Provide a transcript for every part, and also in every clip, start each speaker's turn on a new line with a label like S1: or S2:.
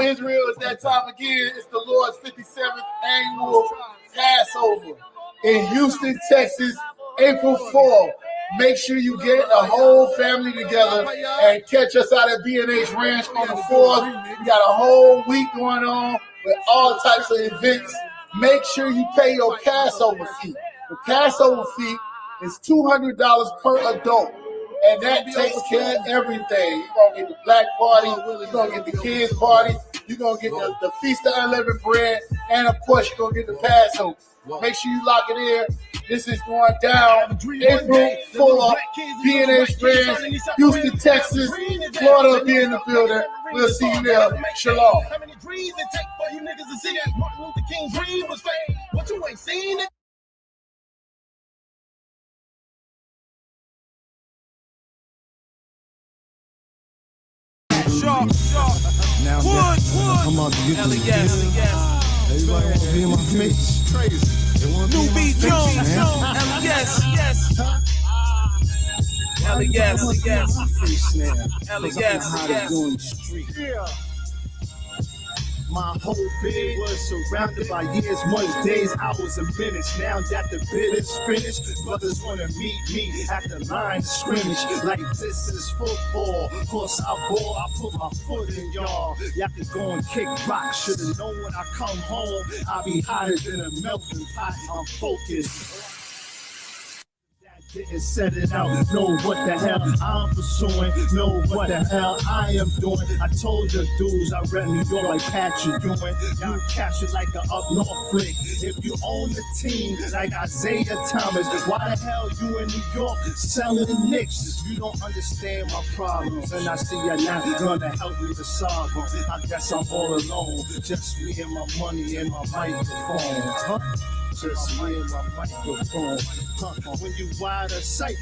S1: Israel, it's that time again. It's the Lord's 57th annual Passover in Houston, Texas, April 4th. Make sure you get a whole family together and catch us out at B&H Ranch on the 4th. We got a whole week going on with all types of events. Make sure you pay your Passover fee. The Passover fee is $200 per adult. And that takes care of everything. You're going to get the black party. You're going to get the kids party. You're going to get the Feast of Unleavened Bread. And, of course, you're going to get the Passover. Make sure you lock it in. This is going down April 4th, B&H Ranch, Houston, Texas. Florida will be in the building. We'll see you there. Shalom. How many dreams it take for you niggas to see that Martin Luther King's dream was fake? What you ain't seen it?
S2: Sharp. Now come on, you can everybody want to be in my face. Crazy. New beat Jones.
S3: Yes.
S2: My whole bed was surrounded by years, months, days, hours, and minutes. Now that the bid is finished, brothers want to meet me at the line of scrimmage. Like this is football. Course I ball, I put my foot in y'all. Y'all can go and kick rock. Should've known when I come home, I'll be hotter than a melting pot. I'm focused. Didn't set it out, know what the hell I'm pursuing, know what the hell I am doing. I told the dudes I rep New York like Patrick Ewing. You catch it like an up north flick. If you own the team like Isaiah Thomas, why the hell you in New York selling the Knicks? You don't understand my problems, and I see you're not gonna help me to solve them. I guess I'm all alone, just me and my money and my microphone. Just me and my microphone. When you wide of sight,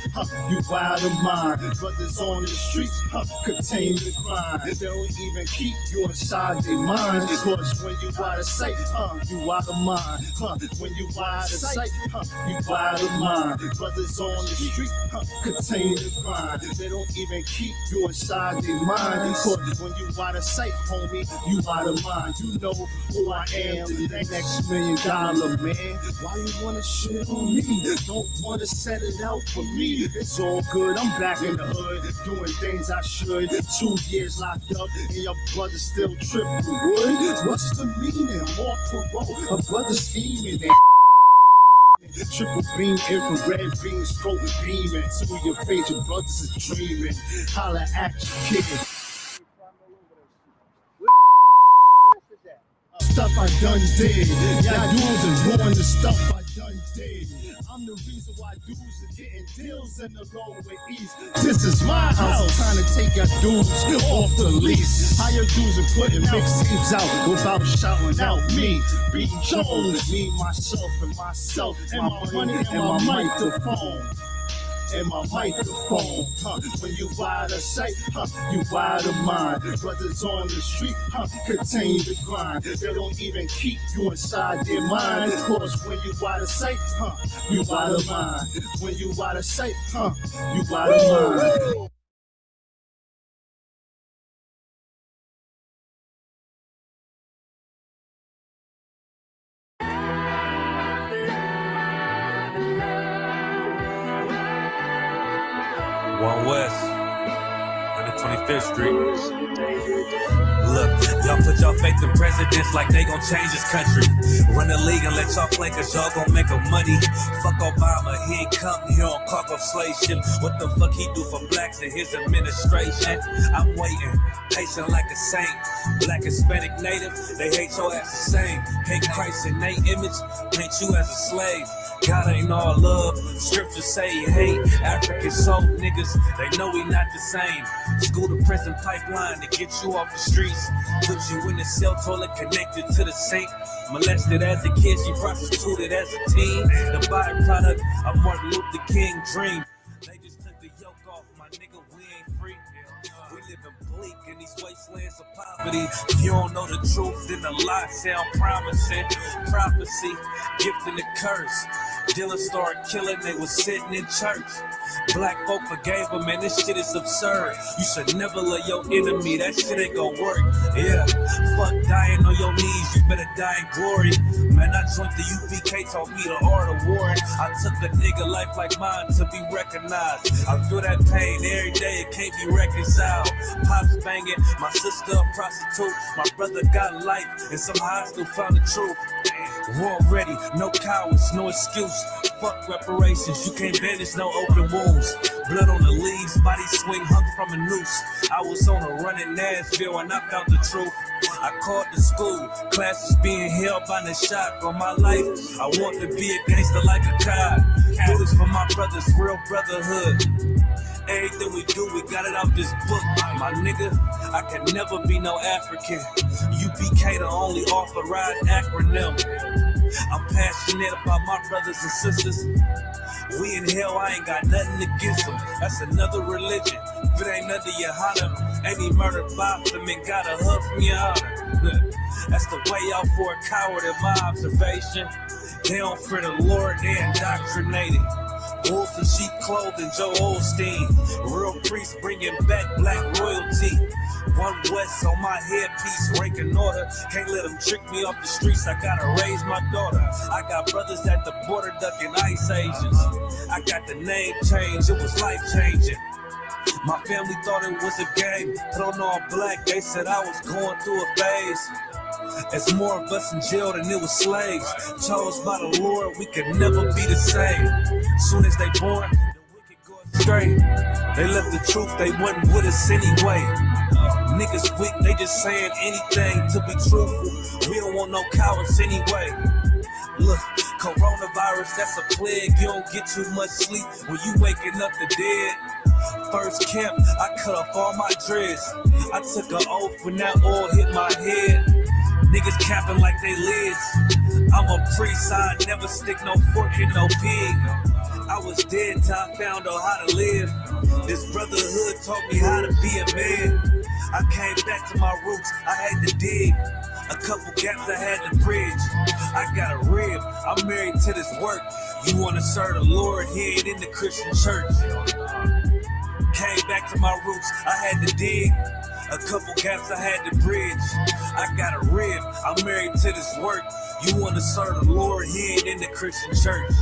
S2: you wide of mind. Brothers on the streets, contain the grind. They don't even keep you inside their minds. Cause when you wide of sight, you wide of mind. When you wide of sight, you wide of mind. Brothers on the street, contain the grind. They don't even keep you inside their minds. Cause when you wide of sight, homie, you wide of mind. You know who I am, the next $1 million man. Why you wanna shit on me? Don't wanna set it out for me. It's all good, I'm back in the hood, doing things I should. 2 years locked up, and your brother still tripping wood. What's the meaning? More parole, a brother scheming and triple beam, infrared beam, stroke beaming to your face. Your brothers is dreaming. Holla at your kid. Stuff I done did. Y'all dudes and ruin the stuff I done did. I'm the reason why dudes are getting deals in the lower east. This is my house. Trying to take your dudes off the lease. How your dudes are putting mixtapes out without shouting out me. Beat Jones, me, myself, and my money and my microphone. And my microphone, when you wide of sight, you wide of mind. Brothers on the street, continue to grind. They don't even keep you inside their mind. Cause when you wide of sight, you wide of mind. When you wide of sight, you wide of mind.
S3: One West, 125th Street. Look, y'all put y'all faith in presidents like they gon' change this country. Run the league and let y'all play cause y'all gon' make a money. Fuck Obama, he ain't come here on cargo slave ship. What the fuck he do for blacks in his administration? I'm waiting, patient like a saint. Black, Hispanic, Native, they hate your ass the same. Hate Christ in they image, paint you as a slave. God ain't all love, scriptures say he hate. African soul niggas, they know we not the same. School to prison pipeline to get you off the streets. Put you in the cell toilet connected to the sink. Molested as a kid, she prostituted as a teen. The byproduct of Martin Luther King dream. They just took the yoke off. off, my nigga, we ain't free. We living bleak in these wastelands of poverty. If you don't know the truth, then the lie sound promising. Prophecy, gift and the curse. Dylan started killing, they was sitting in church. Black folk forgave him, man, this shit is absurd. You should never love your enemy, that shit ain't gonna work. Yeah, fuck dying on your knees, you better die in glory. Man, I joined the U.P.K, taught me the art of warring. I took a nigga life like mine to be recognized. I feel that pain every day, it can't be reconciled. Pops banging, my sister a prostitute. My brother got life, and somehow I still found the truth. War ready, no cowards, no excuse. Fuck reparations, you can't bandage no open wounds. Blood on the leaves, body swing hung from a noose. I was on a run in Nashville and I found the truth. I called the school, classes being held by the shock on my life. I want to be a gangster like a cop. Do this for my brothers, real brotherhood. Everything we do, we got it out this book. My nigga, I can never be no African. U.P.K the only authorized acronym. I'm passionate about my brothers and sisters. We in hell, I ain't got nothing against them. That's another religion. If it ain't under YAHANNA, ain't he murdered by them and got a hug from YAHANNA. That's the way out for a coward in my observation. They don't fear the Lord, they indoctrinated. Wolves in sheep clothing, Joe Osteen. Real priests bringing back black royalty. One West on my headpiece, ranking order. Can't let them trick me off the streets, I gotta raise my daughter. I got brothers at the border ducking ICE agents. I got the name change, it was life changing. My family thought it was a game. Put on all black, they said I was going through a phase. There's more of us in jail than it was slaves. Chose by the Lord, we could never be the same. Soon as they born, the wicked go astray. They left the truth, they wasn't with us anyway. Niggas weak, they just saying anything to be truthful. We don't want no cowards anyway. Look, coronavirus, that's a plague. You don't get too much sleep when you waking up the dead. First camp, I cut off all my dreads. I took an oath when that oil hit my head. Niggas capping like they lids. I'm a priest, I never stick no fork in no pig. I was dead till I found out how to live. This brotherhood taught me how to be a man. I came back to my roots, I had to dig. A couple gaps I had to bridge. I got a rib, I'm married to this work. You wanna serve the Lord, he ain't in the Christian church. Came back to my roots, I had to dig. A couple gaps I had to bridge. I got a rib, I'm married to this work. You wanna serve the Lord, he ain't in the Christian church.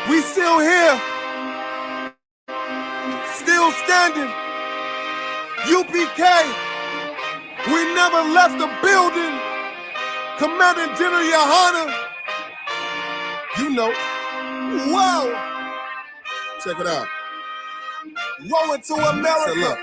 S1: We still here, still standing. U.P.K, we never left the building. Commander General YAHANNA, you know, whoa. Check it out. Rolling to America.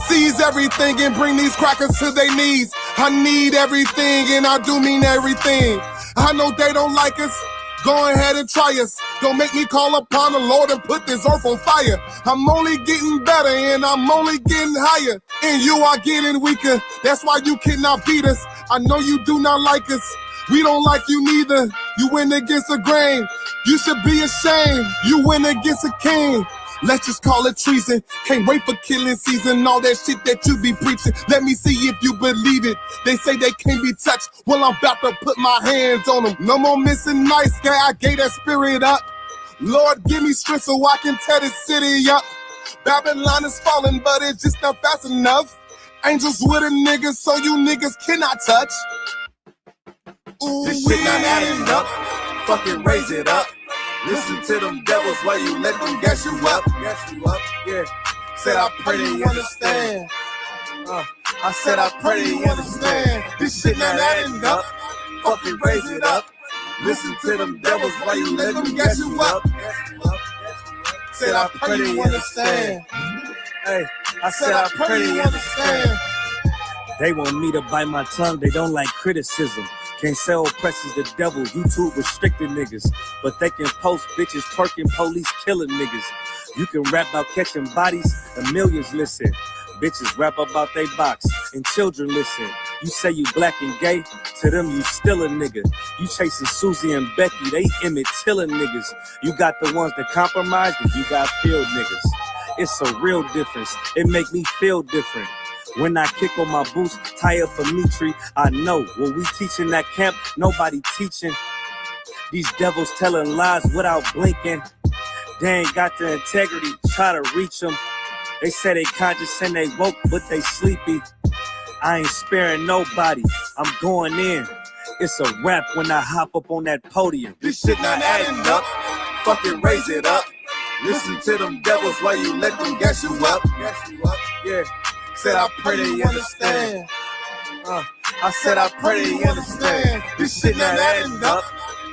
S1: Seize everything and bring these crackers to their knees. I need everything and I do mean everything. I know they don't like us. Go ahead and try us. Don't make me call upon the Lord and put this earth on fire. I'm only getting better and I'm only getting higher. And you are getting weaker. That's why you cannot beat us. I know you do not like us. We don't like you neither. You went against the grain. You should be ashamed. You went against a king. Let's just call it treason. Can't wait for killing season. All that shit that you be preaching. Let me see if you believe it. They say they can't be touched. Well, I'm about to put my hands on them. No more missing nice guy. I gave that spirit up. Lord, give me strength so I can tear this city up. Babylon is falling, but it's just not fast enough. Angels with a nigga, so you niggas cannot touch. Ooh, this shit not adding up. Fucking raise it up. Listen to them devils while you let them gas you up. Gas you up, yeah. Said I pray they understand. I said I pray they understand. This shit not adding up. Fucking raise it up.
S4: Listen to them devils while you let them gas you up. Said I pray you understand. Hey, I said I pray you understand.
S3: They want me to bite my tongue, they don't like criticism. Can't sell presses the devil, YouTube restricted niggas. But they can post bitches twerking, police killing niggas. You can rap about catching bodies, and millions listen. Bitches rap about they box, and children listen. You say you black and gay, to them you still a nigga. You chasing Susie and Becky, they Emmett Tiller niggas. You got the ones that compromise, and you got field niggas. It's a real difference, it make me feel different. When I kick on my boots, tie up a meat tree, I know when we teaching that camp, nobody teaching. These devils telling lies without blinking. They ain't got the integrity, try to reach them. They say they conscious and they woke, but they sleepy. I ain't sparing nobody, I'm going in. It's a rap when I hop up on that podium.
S4: This shit not adding up, fucking raise it up. Listen to them devils while you let them gas you up. Yeah. Said I pray they understand. I said I pray they understand. This shit not adding up.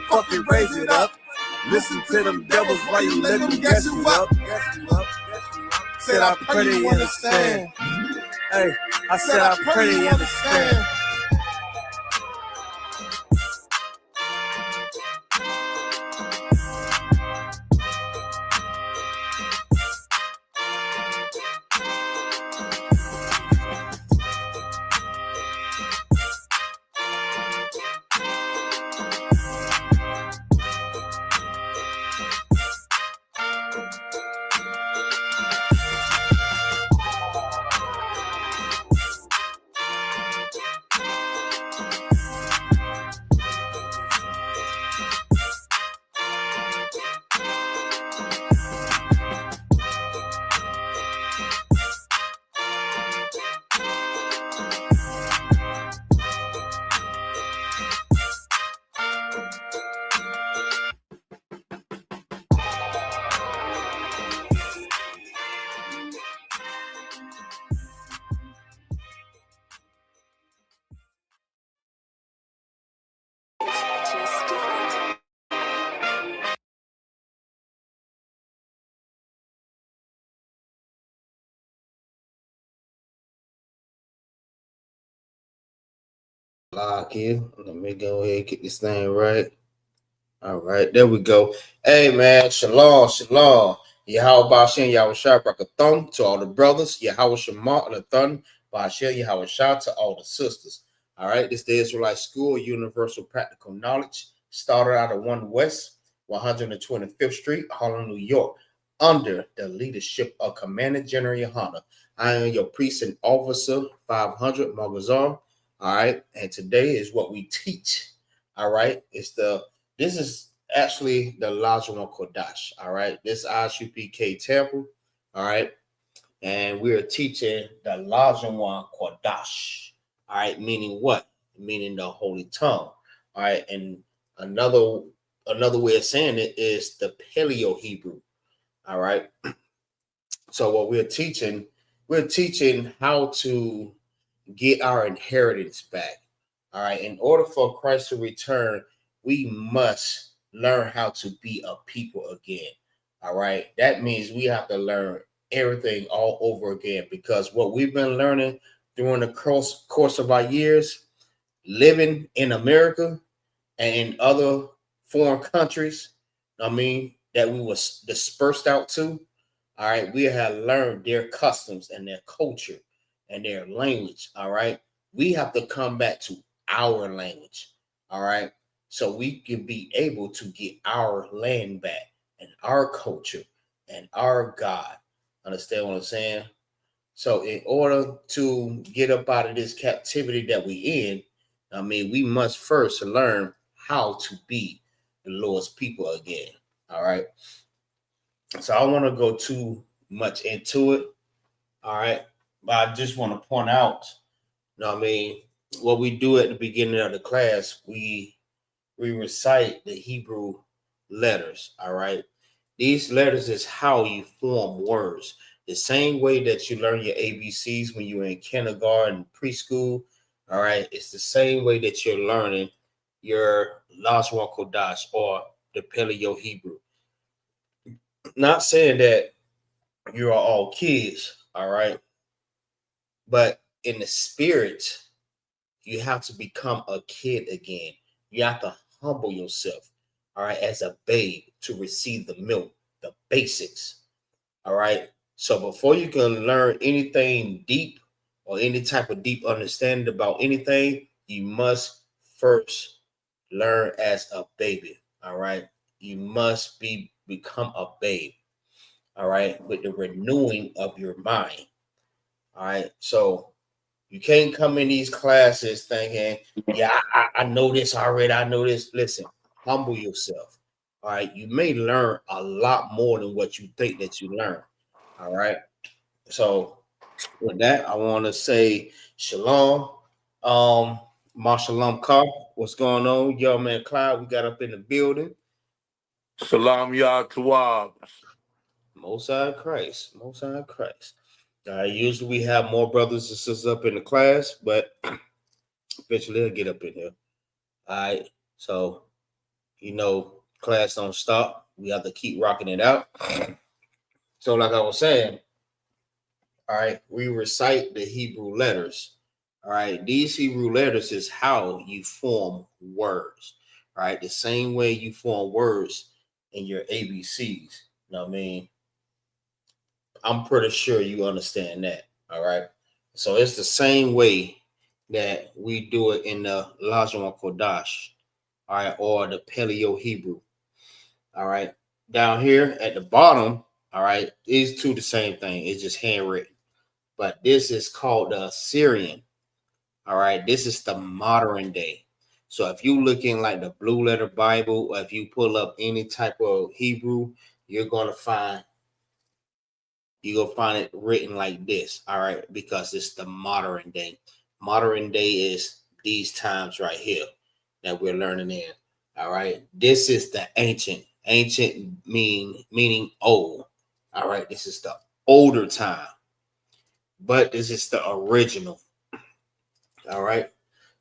S4: Fucking raise it up. Listen to them devils while you let them gas you up. Said I pray they understand. Hey, I said I pray they understand.
S5: Lock here. Let me go ahead and get this thing right. All right, there we go. Hey man, shalom, shalom. Yahweh Bashem, Yahweh Shah, Brakathon to all the brothers. Yahweh Shema, Lathon, Bashem, Yahweh Shah to all the sisters. All right, this is the Israelite School of Universal Practical Knowledge. Started out of 1 West, 125th Street, Harlem, New York, under the leadership of Commander General YAHANNA. I am your priest and officer, 500 MAGAZAR. All right, and today is what we teach. All right, this is actually the Lashawan Qadash. All right, this I.S.U.P.K. temple. All right, and we are teaching the Lashawan Qadash. All right, meaning what? Meaning the holy tongue. All right, and another way of saying it is the Paleo Hebrew. All right, so what we're teaching how to get our inheritance back. All right. In order for Christ to return, we must learn how to be a people again. All right. That means we have to learn everything all over again, because what we've been learning during the course of our years living in America and in other foreign countries, that we was dispersed out to. All right. We have learned their customs and their culture and their language. All right, we have to come back to our language. All right, so we can be able to get our land back and our culture and our God. Understand what I'm saying? So in order to get up out of this captivity that we in, we must first learn how to be the Lord's people again. All right, so I want to go too much into it. All right, but I just want to point out, what we do at the beginning of the class, we recite the Hebrew letters. All right, these letters is how you form words. The same way that you learn your ABCs when you're in kindergarten, preschool. All right, it's the same way that you're learning your Lashawan Qadash or the Paleo Hebrew. Not saying that you are all kids, all right, but in the spirit, you have to become a kid again. You have to humble yourself, all right, as a babe to receive the milk, the basics, all right. So before you can learn anything deep or any type of deep understanding about anything, you must first learn as a baby, all right. You must become a babe, all right, with the renewing of your mind, all right. So you can't come in these classes thinking, yeah, I know this already. I know this. Listen, humble yourself. All right. You may learn a lot more than what you think that you learn. All right. So with that, I want to say shalom. Shalom Car. What's going on? Yo, man, Clyde, we got up in the building.
S6: Salam Yah Tawab.
S5: Most High Christ. Most High Christ. Usually we have more brothers and sisters up in the class, but eventually they'll get up in here. All right. So, class don't stop. We have to keep rocking it out. So, like I was saying, all right, we recite the Hebrew letters. All right. These Hebrew letters is how you form words. All right. The same way you form words in your ABCs. You know what I mean? I'm pretty sure you understand that. All right. So it's the same way that we do it in the Lashawan Qadash, all right, or the Paleo Hebrew. All right. Down here at the bottom, all right, these two the same thing. It's just handwritten. But this is called the Assyrian. All right. This is the modern day. So if you look in like the Blue Letter Bible, or if you pull up any type of Hebrew, you're gonna find it written like this, all right, because it's the modern day. Modern day is these times right here that we're learning in, all right. This is the ancient meaning old, all right. This is the older time, but this is the original, all right.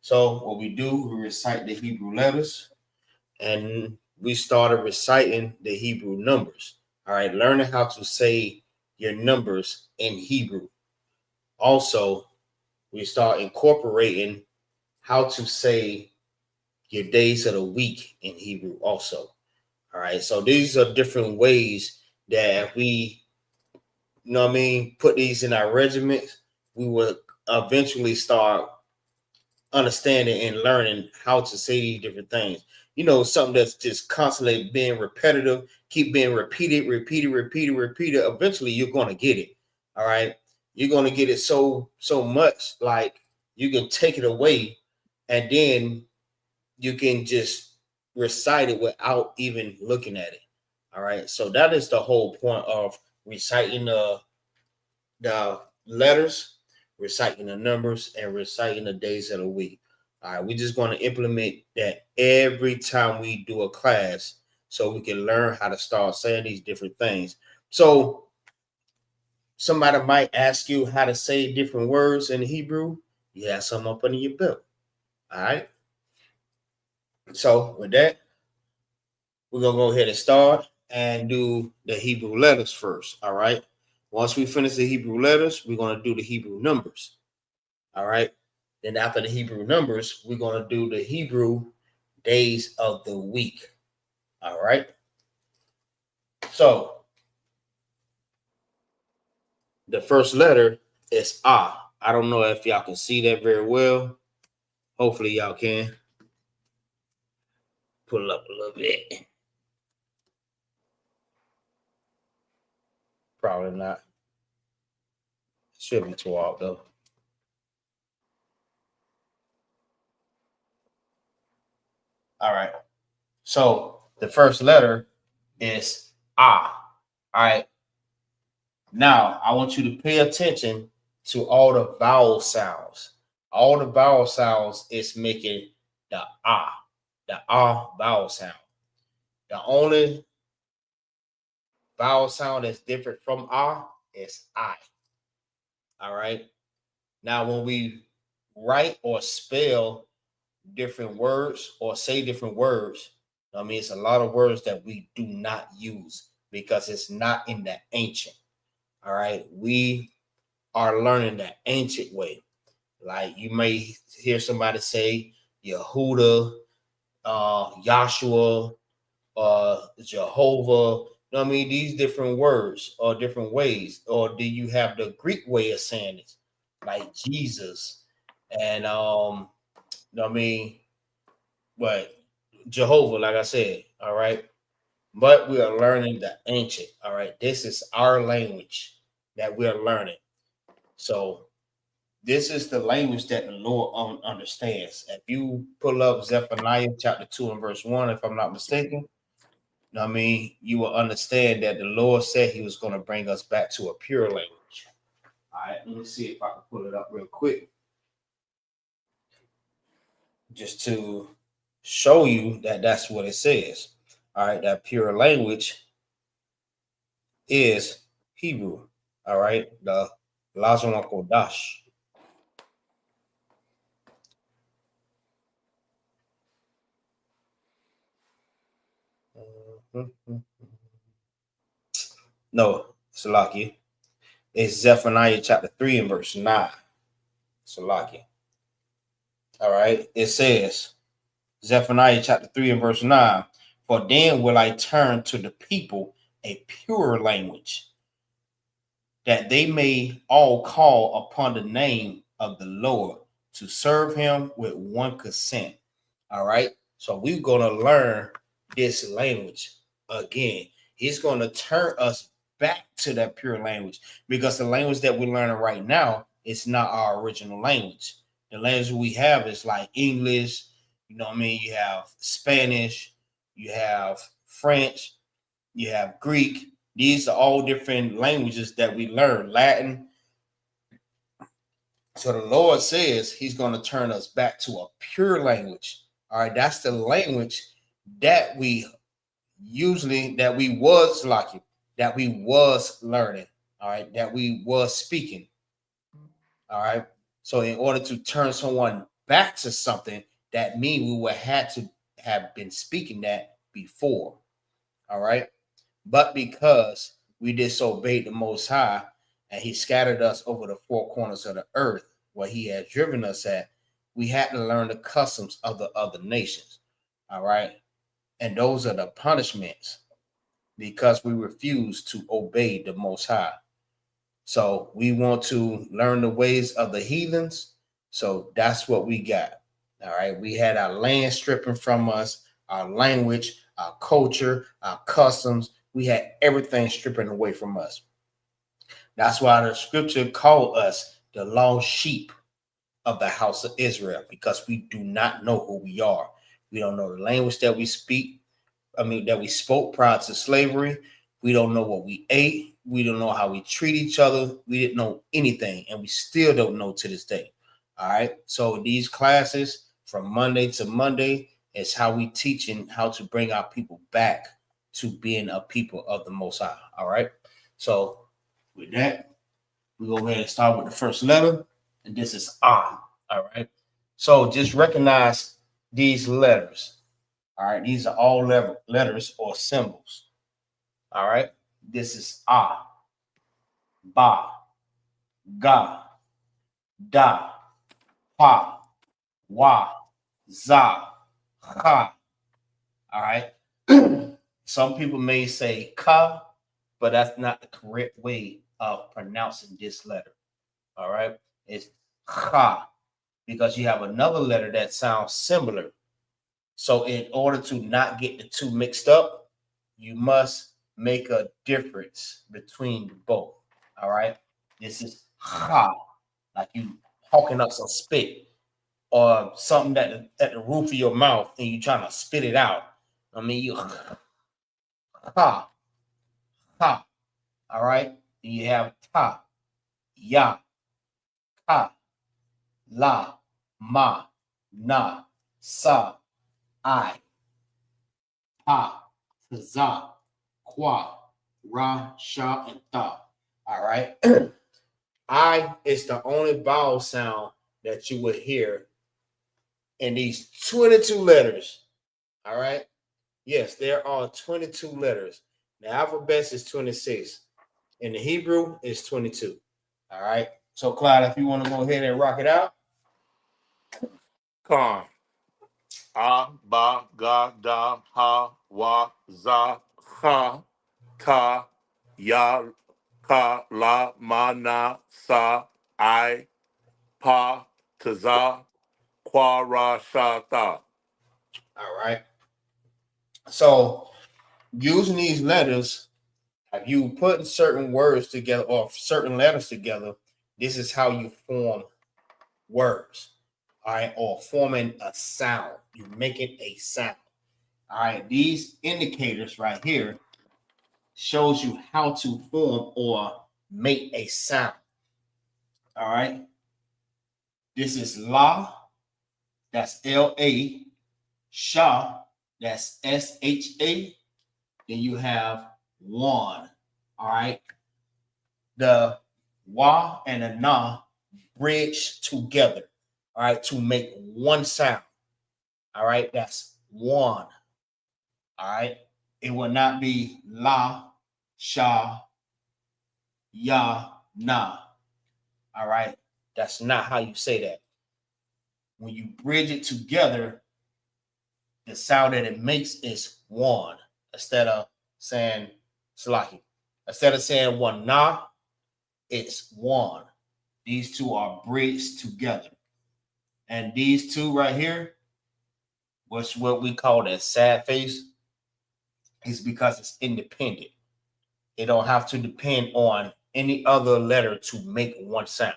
S5: So what we do, we recite the Hebrew letters, and we started reciting the Hebrew numbers, all right, learning how to say your numbers in Hebrew. Also, we start incorporating how to say your days of the week in Hebrew also. All right. So these are different ways that we, put these in our regiments. We will eventually start understanding and learning how to say these different things. Something that's just constantly being repetitive, keep being repeated. Eventually, you're going to get it. All right. You're going to get it so much, like you can take it away and then you can just recite it without even looking at it. All right. So that is the whole point of reciting the letters, reciting the numbers, and reciting the days of the week. All right, we're just going to implement that every time we do a class so we can learn how to start saying these different things. So somebody might ask you how to say different words in Hebrew. You have some up under your belt. All right. So with that, we're going to go ahead and start and do the Hebrew letters first. All right. Once we finish the Hebrew letters, we're going to do the Hebrew numbers. All right. Then after the Hebrew numbers, we're going to do the Hebrew days of the week. All right. So the first letter is Ah. I don't know if y'all can see that very well. Hopefully y'all can. Pull it up a little bit. Probably not. Should be too out though. All right. So the first letter is Ah. All right. Now I want you to pay attention to all the vowel sounds. All the vowel sounds is making the vowel sound. The only vowel sound that's different from is I. All right. Now, when we write or spell different words or say different words. I mean, it's a lot of words that we do not use because it's not in the ancient. All right. We are learning the ancient way. Like you may hear somebody say Yehuda, Joshua, Jehovah. You know what I mean? These different words or different ways. Or do you have the Greek way of saying it? Like Jesus and you know what I mean? But Jehovah, like I said, all right. But we are learning the ancient. All right. This is our language that we are learning. So this is the language that the Lord understands. If you pull up Zephaniah chapter 2 and verse 1, if I'm not mistaken, I mean, you will understand that the Lord said he was going to bring us back to a pure language. All right, let me see if I can pull it up real quick. Just to show you that that's what it says. All right, that pure language is Hebrew. All right, the Lashawan Qadash. No, Salaki. It's Zephaniah chapter 3 and verse 9. Salaki. All right, it says, Zephaniah chapter 3 and verse 9, for then will I turn to the people a pure language, that they may all call upon the name of the Lord to serve him with one consent. All right, so we're going to learn this language again. He's going to turn us back to that pure language, because the language that we're learning right now is not our original language. The language we have is like English, you know what I mean? You have Spanish, you have French, you have Greek. These are all different languages that we learn, Latin. So the Lord says he's going to turn us back to a pure language. All right, that's the language that we was lucky, that we was learning, all right, that we was speaking. All right. So in order to turn someone back to something, that means we would have to have been speaking that before. All right. But because we disobeyed the Most High and he scattered us over the four corners of the earth where he had driven us at, we had to learn the customs of the other nations. All right. And those are the punishments because we refuse to obey the Most High. So we want to learn the ways of the heathens. So that's what we got. All right. We had our land stripping from us, our language, our culture, our customs. We had everything stripping away from us. That's why the scripture called us the lost sheep of the house of Israel, because we do not know who we are. We don't know the language that we speak. That we spoke prior to slavery. We don't know what we ate. We don't know how we treat each other. We didn't know anything, and we still don't know to this day. All right. So these classes from Monday to Monday is how we teaching how to bring our people back to being a people of the Most High. All right. So with that, we go ahead and start with the first letter, and this is I. All right. So just recognize these letters. All right, these are all letters or symbols. All right, this is A, Ba, Ga, Da, Pa, Wa, Za, Ha. All right. Some people may say Ka, but that's not the correct way of pronouncing this letter. All right, it's Ha, because you have another letter that sounds similar. So in order to not get the two mixed up, you must make a difference between both. All right. This is ha, like you hawking up some spit or something that at the roof of your mouth and you trying to spit it out. I mean, you ha, ha. All right. And you have ta, ya, ka, la, ma, na, sa, I, pa, za, qua, ra, sha, and tha. All right. I is the only vowel sound that you would hear in these 22 letters. All right. Yes, there are 22 letters. The alphabet is 26. In the Hebrew, is 22. All right. So, Clyde, if you want to go ahead and rock it out.
S6: Con. A, ba, ga, da, ha, wa, za, ha, ta, ya, ka, la, ma, na, sa, I, pa, taza, kwa, ra, sha, ta.
S5: All right. So, using these letters, if you put certain words together or certain letters together, this is how you form words. All right. Or forming a sound. You make it a sound. All right. These indicators right here shows you how to form or make a sound. All right. This is la, that's L-A, sha, that's S-H-A. Then you have one. All right. The wa and the na bridge together. All right. To make one sound. All right. That's one. All right. It will not be la, sha, ya, na. All right. That's not how you say that. When you bridge it together, the sound that it makes is one. Instead of saying Salaki. Instead of saying one na, it's one. These two are bridged together. And these two right here, what's what we call that sad face, is because it's independent. It don't have to depend on any other letter to make one sound.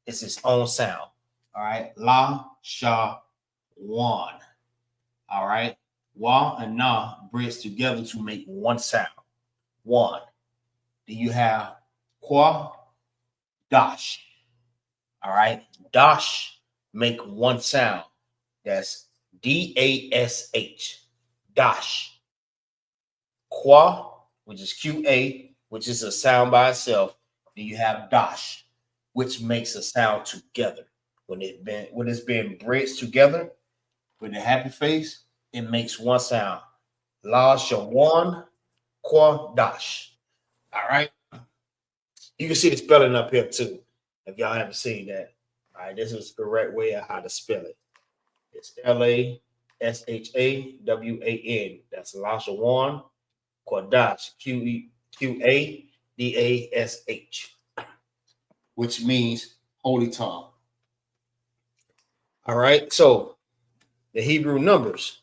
S5: It's its own sound. All right. La, sha, one. All right. Wa and na bridge together to make one sound. One. Then you have kwa, dash. All right. Dash make one sound. That's D-A-S-H. Dash. Qua, which is Q-A, which is a sound by itself. Then you have dash, which makes a sound together. When it's been bridged together with a happy face, it makes one sound. Lashawan Qadash. All right. You can see the spelling up here too, if y'all haven't seen that. All right, this is the correct way of how to spell it. It's Lashawan. That's Lashawan Qadash. Qadash, which means holy tongue. All right, so the Hebrew numbers.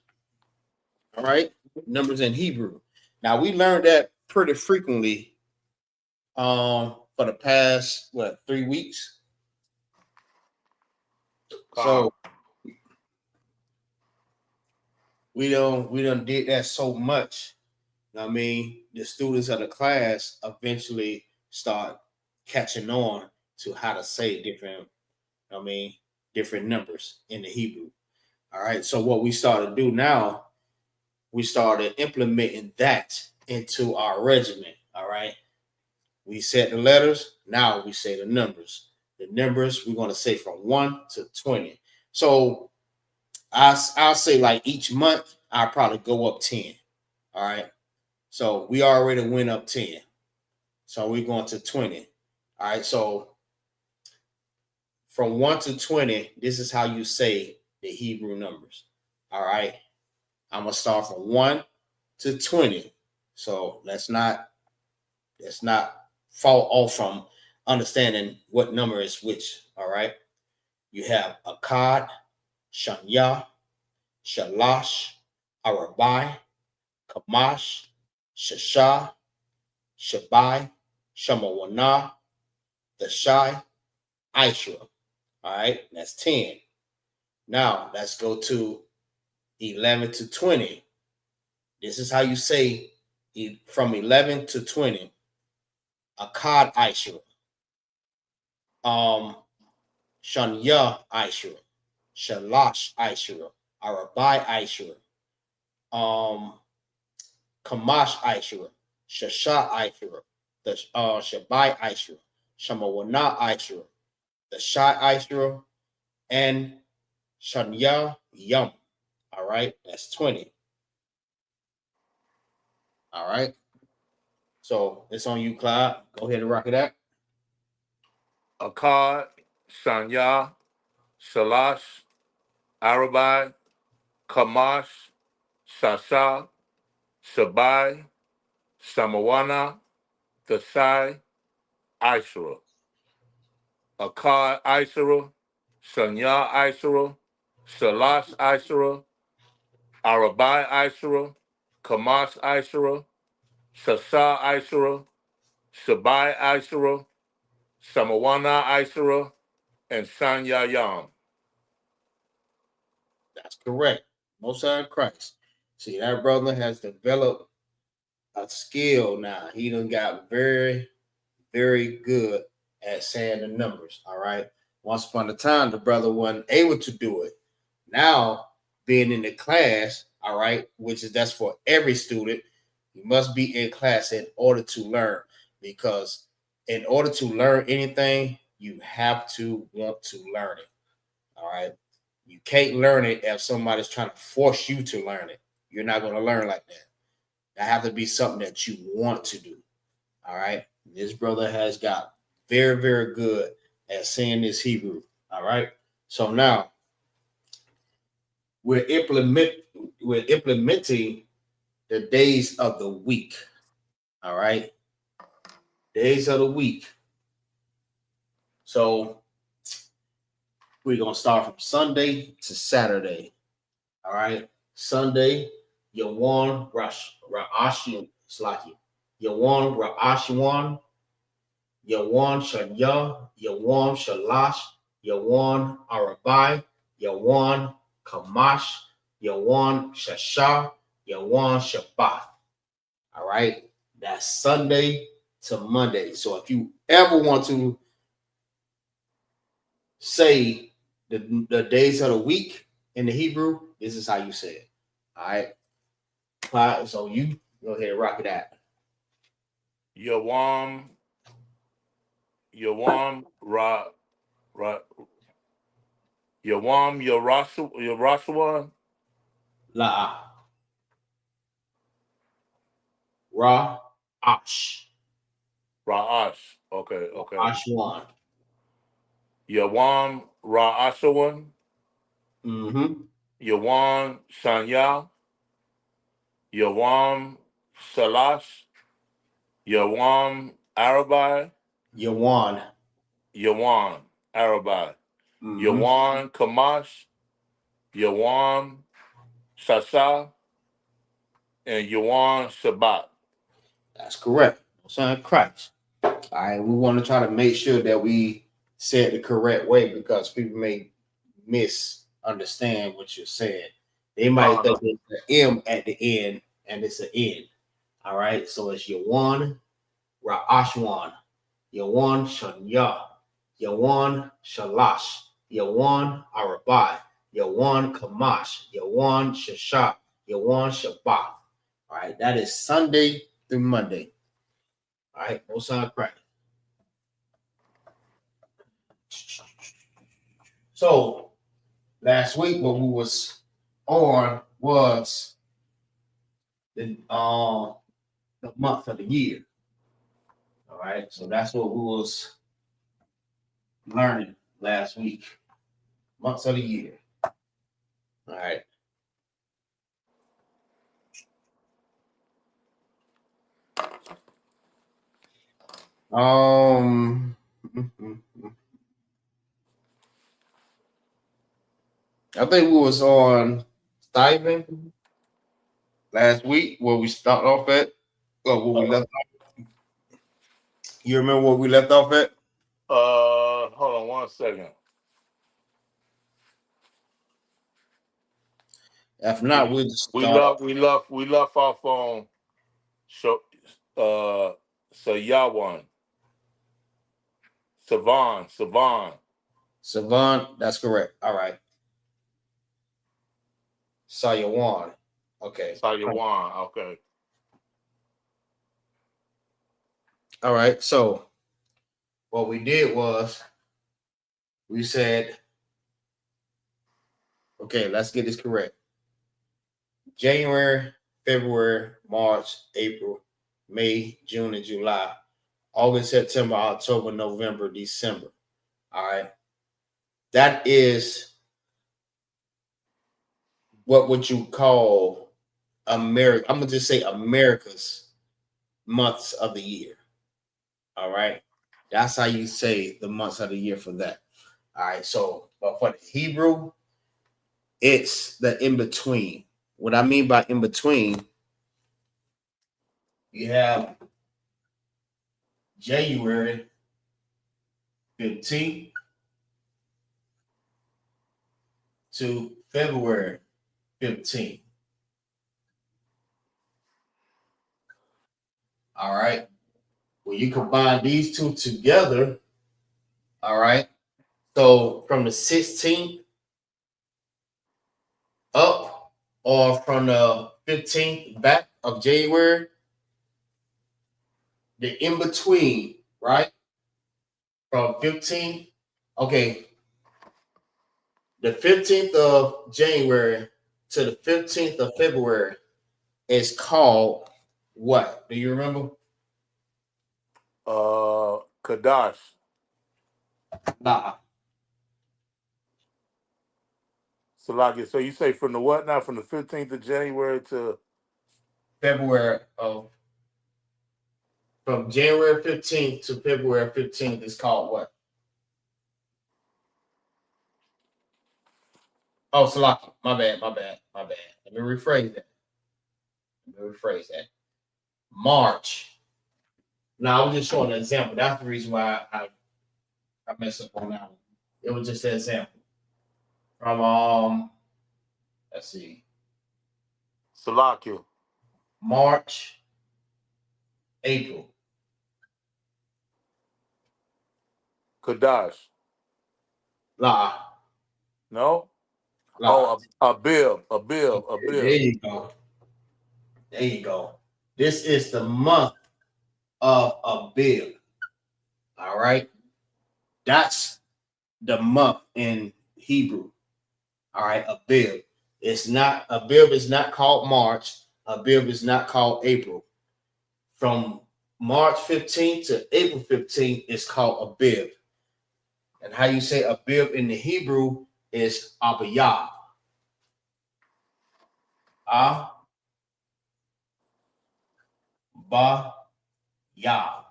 S5: All right, numbers in Hebrew. Now we learned that pretty frequently for the past 3 weeks. So we don't did that so much. I mean, the students of the class eventually start catching on to how to say different numbers in the Hebrew. All right. So what we started to do now, we started implementing that into our regimen. All right. We said the letters. Now we say the numbers. The numbers we're going to say from 1 to 20. So I'll say like each month, I'll probably go up 10. All right. So we already went up 10. So we're going to 20. All right. So from 1 to 20, this is how you say the Hebrew numbers. All right. I'm going to start from 1 to 20. So let's not fall off from understanding what number is which. All right. You have Akkad, Shanya, Shalash, Arabai, Kamash, Shasha, Shabai, Shamawana, the Shai, I.S.U.P.K. All right, that's 10. Now let's go to 11 to 20. This is how you say from 11 to 20. Akkad I.S.U.P.K. Shanya I.S.U.P.K. Shalash I.S.U.P.K. Arabai I.S.U.P.K. Kamash I.S.U.P.K. Shasha I.S.U.P.K. The Shabai I.S.U.P.K. Shamawana I.S.U.P.K. The Shai I.S.U.P.K. and Shanya Yum. All right, that's 20. All right. So it's on you, Clyde. Go ahead and rock it out.
S6: Akkad, Shanya, Shalash, Arabai, Kamash, Shasha, Shabai, Samawana, Thasai, Ishra. Akkad Ishra, Shanya Ishra, Shalash Ishra, Arabai Ishra, Kamash Ishra, Shasha Ishra, Shabai Ishra, Samawana Ishra, and Shanya Yam.
S5: That's correct. Most High Christ. See, that brother has developed a skill now. He done got very, very good at saying the numbers. All right. Once upon a time, the brother wasn't able to do it. Now, being in the class, all right, which is that's for every student, you must be in class in order to learn. Because in order to learn anything, you have to want to learn it. All right. You can't learn it if somebody's trying to force you to learn it. You're not going to learn like that. That have to be something that you want to do. All right. This brother has got very, very good at saying this Hebrew. All right. So now we're implementing the days of the week. All right. Days of the week. So we're going to start from Sunday to Saturday. All right. Sunday, Yawan Ra'ashin Slaki. Yawan Ra'ashiwan. Yawan Shanya. Yawan Shalash. Yawan Arabai. Yawan Kamash. Yawan Shasha. Yawan Shabbat. All right. That's Sunday to Monday. So if you ever want to say the days of the week in the Hebrew, this is how you say it. All right. So you go ahead and rock it out.
S6: Yawam Yarashua,
S5: La Ra Ash.
S6: Ra'ash. Okay.
S5: Ashwan.
S6: Yawam Ra'ashawan,
S5: Mm-hmm.
S6: Yawan Shanya, Yawam Shalash, Yawam Arabai,
S5: Yawan.
S6: Yawan Arabai,
S5: Mm-hmm.
S6: Yawan Kamash, Yawan Shasha, and Yawan Shabbat.
S5: That's correct. Son of Christ. All right. We want to try to make sure that we say it the correct way because people may misunderstand what you're saying. They might think it's an M at the end and it's an N. All right. So it's Yawan Ra'ashwan. Yawan Shanya. Yawan Shalash. Yawan Arabai. Yawan Kamash. Yawan Shasha. Yawan Shabbat. All right. That is Sunday through Monday. All right. No sound crack. So last week what we was on was the month of the year. All right. So that's what we was learning last week. Months of the year. All right. I think we was on Stipend last week where we started off at. Or where we left off. You remember where we left off at?
S6: Hold on 1 second.
S5: If not, we'll just
S6: We
S5: start.
S6: left off on Sayawan. Savan.
S5: Savant, that's correct. All right. Sayawan. Okay.
S6: Sayawan, okay.
S5: All right. So what we did was we said Okay, let's get this correct. January, February, March, April, May, June, and July. August, September, October, November, December. All right. That is what would you call America. I'm gonna just say America's months of the year. All right. That's how you say the months of the year for that. All right. So, but for the Hebrew, it's the in between. What I mean by in between, you have January 15th to February 15th. All right. When you combine these two together, all right. So from the 16th up or from the 15th back of January, the in between, right? From 15th, okay, the 15th of January to the 15th of February is called what? Do you remember?
S6: Qadash.
S5: Nah.
S6: Salaki. So you say from the what now? From the 15th of January to
S5: February of from January 15th to February 15th is called what? Oh, Salaki. My bad. Let me rephrase that. March. Now, I was just showing an example. That's the reason why I messed up on that one. It was just an example. From let's see,
S6: Salaki.
S5: March, April.
S6: Qadash.
S5: La.
S6: No?
S5: La.
S6: Oh, a bill.
S5: There you go. There you go. This is the month of Abib. All right. That's the month in Hebrew. All right. Abib. Abib is not called March. Abib is not called April. From March 15th to April 15th is called Abib. And how you say Abib in the Hebrew is Abayah. Ba-ya.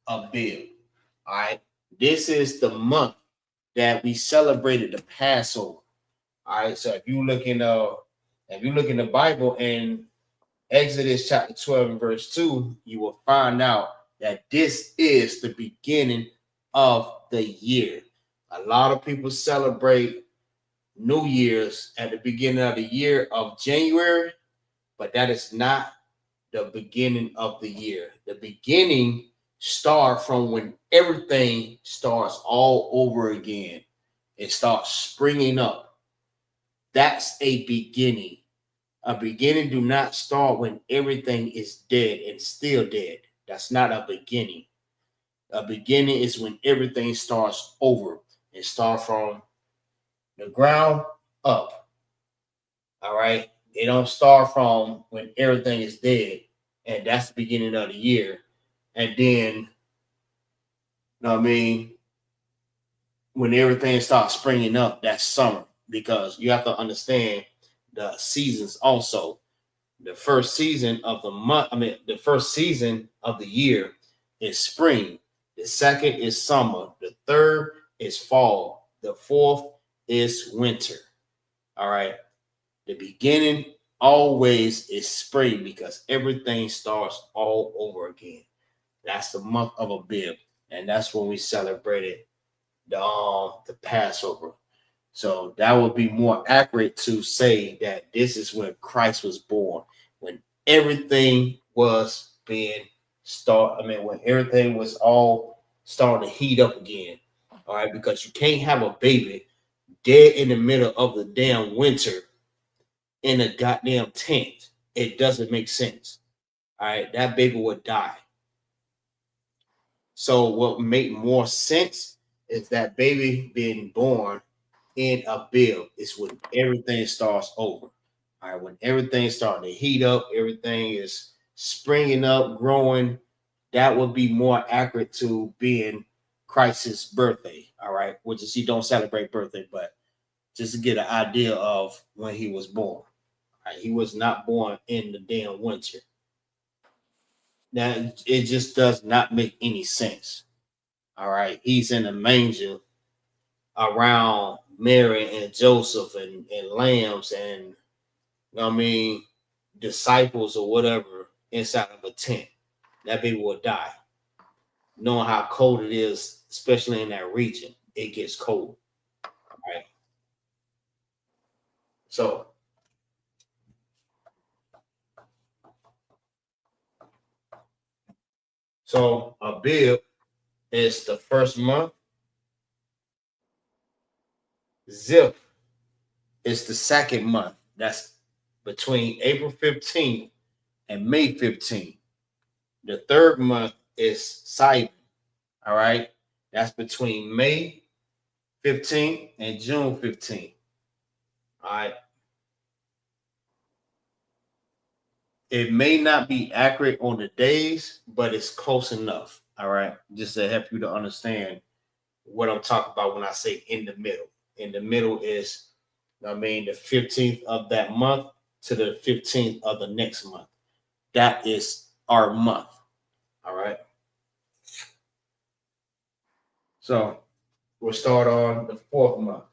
S5: Abib. All right. This is the month that we celebrated the Passover. All right. So if you look in the Bible in Exodus chapter 12 and verse 2, you will find out that this is the beginning of the year. A lot of people celebrate New Year's at the beginning of the year of January, but that is not the beginning of the year. The beginning starts from when everything starts all over again. It starts springing up. That's a beginning. A beginning do not start when everything is dead and still dead. That's not a beginning. A beginning is when everything starts over. It starts from the ground up. All right. It don't start from when everything is dead, and that's the beginning of the year. And then, you know what I mean, when everything starts springing up, that's summer, because you have to understand the seasons also. The first season of the first season of the year is spring. The second is summer. The third is fall. The fourth is winter. All right. The beginning always is spring because everything starts all over again. That's the month of Abib, and that's when we celebrated the Passover. So that would be more accurate to say that this is when Christ was born, when everything was being when everything was all starting to heat up again. All right, because you can't have a baby dead in the middle of the damn winter in a goddamn tent. It doesn't make sense. All right, that baby would die. So what make more sense is that baby being born in Abib is when everything starts over. All right, when everything starting to heat up, everything is springing up, growing. That would be more accurate to being Christ's birthday. All right, which is he don't celebrate birthday, but just to get an idea of when he was born. All right, he was not born in the damn winter. Now it just does not make any sense. All right, he's in a manger around Mary and Joseph and lambs and disciples or whatever inside of a tent. That baby will die. Knowing how cold it is, especially in that region, it gets cold. All right. So Abib is the first month. Zip is the second month. That's between April 15th and May 15th. The third month is Sivan. All right. That's between May 15th and June 15th. All right. It may not be accurate on the days, but it's close enough. All right. Just to help you to understand what I'm talking about when I say in the middle. In the middle is, the 15th of that month to the 15th of the next month. That is our month. All right. So we'll start on the fourth month.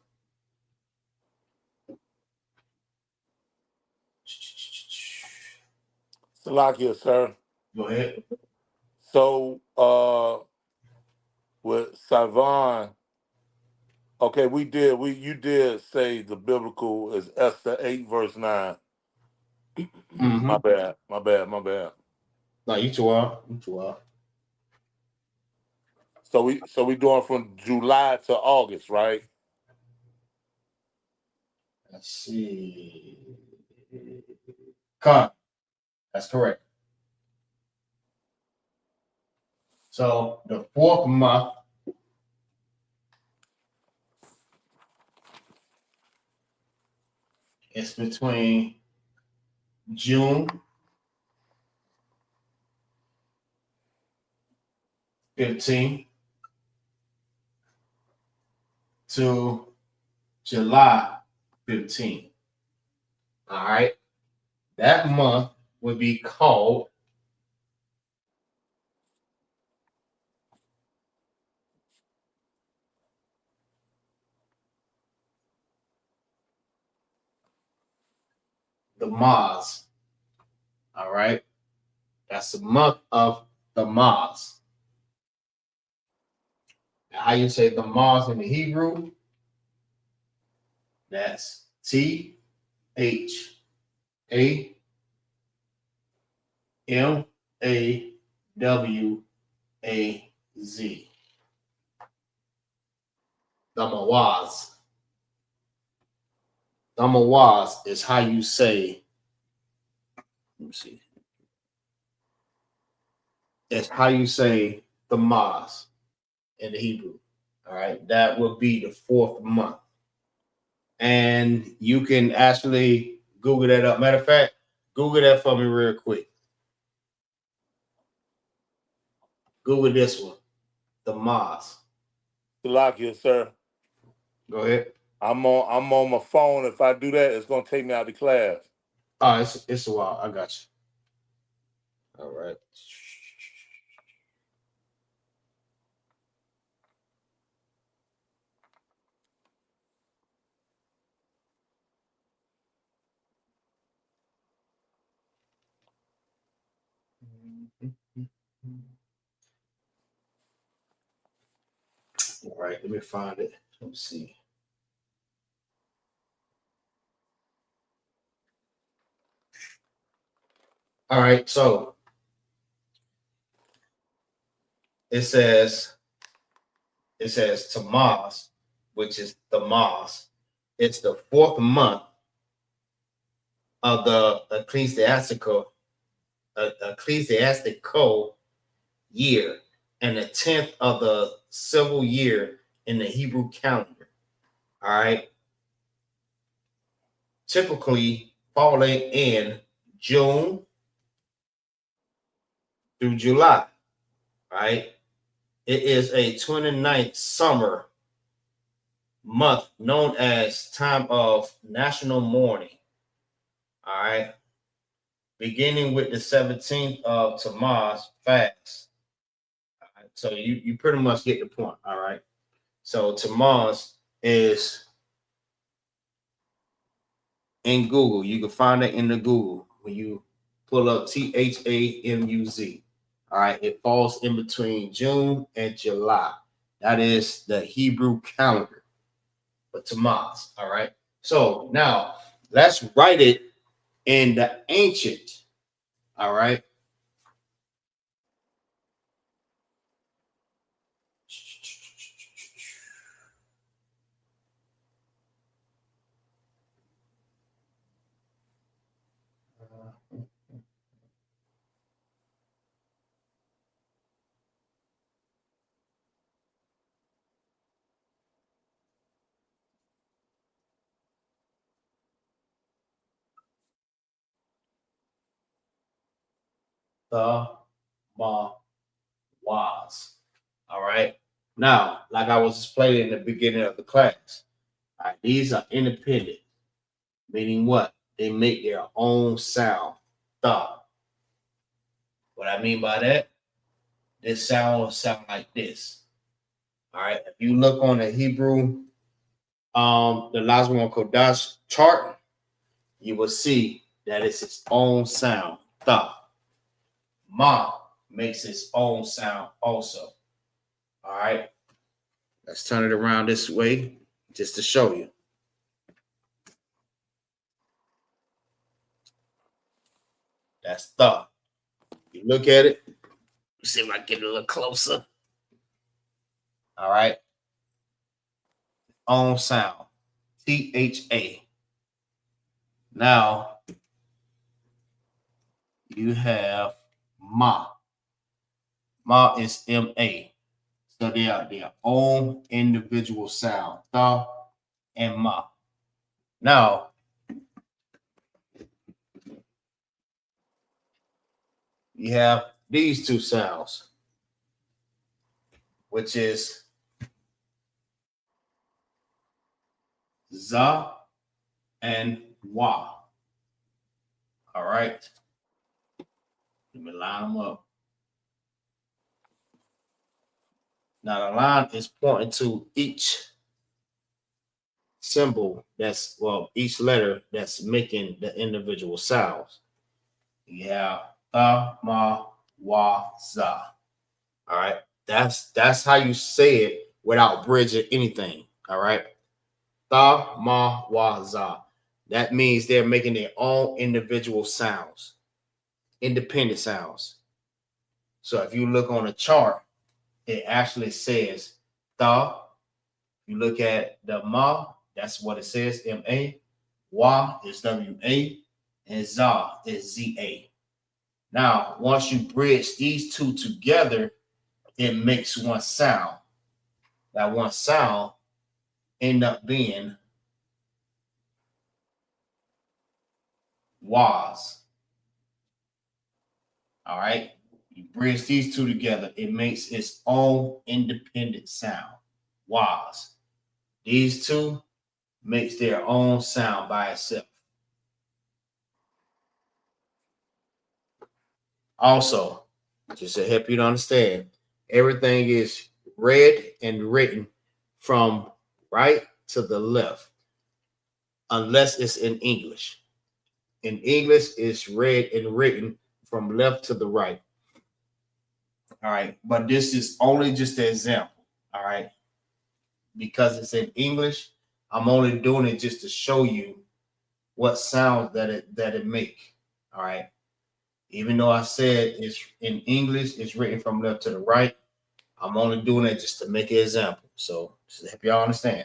S6: Salakia, sir.
S5: Go ahead.
S6: So, with Savan, okay, you did say the biblical is Esther 8 verse 9.
S5: Mm-hmm.
S6: My bad.
S5: No, you too are.
S6: So we doing from July to August, right?
S5: Let's see. Con. That's correct. So the fourth month is between June 15th to July 15th. All right. That month would be called the Maz. All right. That's the month of the Maz. Now, how you say the Maz in the Hebrew? That's THAMAZ. The Mawaz. The Mawaz is how you say, let me see. It's how you say the Maz in the Hebrew. All right. That will be the fourth month. And you can actually Google that up. Matter of fact, Google that for me real quick. Google this one, the Maz.
S6: Salakia, sir.
S5: Go ahead.
S6: I'm on my phone. If I do that, it's gonna take me out of class.
S5: Oh, it's a while. I got you. All right. All right, let me find it. Let me see. All right, so it says Tamaz, which is the Maz. It's the fourth month of the ecclesiastical year and the 10th of the civil year in the Hebrew calendar. All right. Typically falling in June through July. Right. It is a 29th summer month known as time of national mourning. All right. Beginning with the 17th of Tammuz fast. All right. So you pretty much get the point. All right. So Tammuz is in Google. You can find it in the Google when you pull up THAMUZ. All right. It falls in between June and July. That is the Hebrew calendar for Tammuz. All right. So now let's write it in the ancient. All right. The ma was. All right. Now, like I was explaining in the beginning of the class, all right, these are independent, meaning what? They make their own sound. The. What I mean by that, this sound will sound like this. All right. If you look on the Hebrew, the Lashawan Qadash chart, you will see that it's its own sound. The. Ma makes its own sound also. All right. Let's turn it around this way just to show you. That's the. You look at it. See if I can get it a little closer. All right. Own sound. THA. Now you have ma. Ma is MA. So they are their own individual sound. The and ma. Now you have these two sounds, which is za and wa. All right. Let me line them up. Now the line is pointing to each symbol each letter that's making the individual sounds. You have ma, wa, za. All right. That's how you say it without bridging anything. All right. Ma, wa, za. That means they're making their own individual sounds, independent sounds. So if you look on a chart, it actually says the. You look at the ma, that's what it says, M-A. Wa is W-A, and za is Z-A. Now, once you bridge these two together, it makes one sound. That one sound end up being was. All right. You bridge these two together, it makes its own independent sound. Was. These two makes their own sound by itself. Also, just to help you to understand, everything is read and written from right to the left, unless it's in English. In English, it's read and written from left to the right. All right. But this is only just an example. All right. Because it's in English, I'm only doing it just to show you what sounds that it make. All right. Even though I said it's in English, it's written from left to the right. I'm only doing it just to make an example. So just to help y'all understand.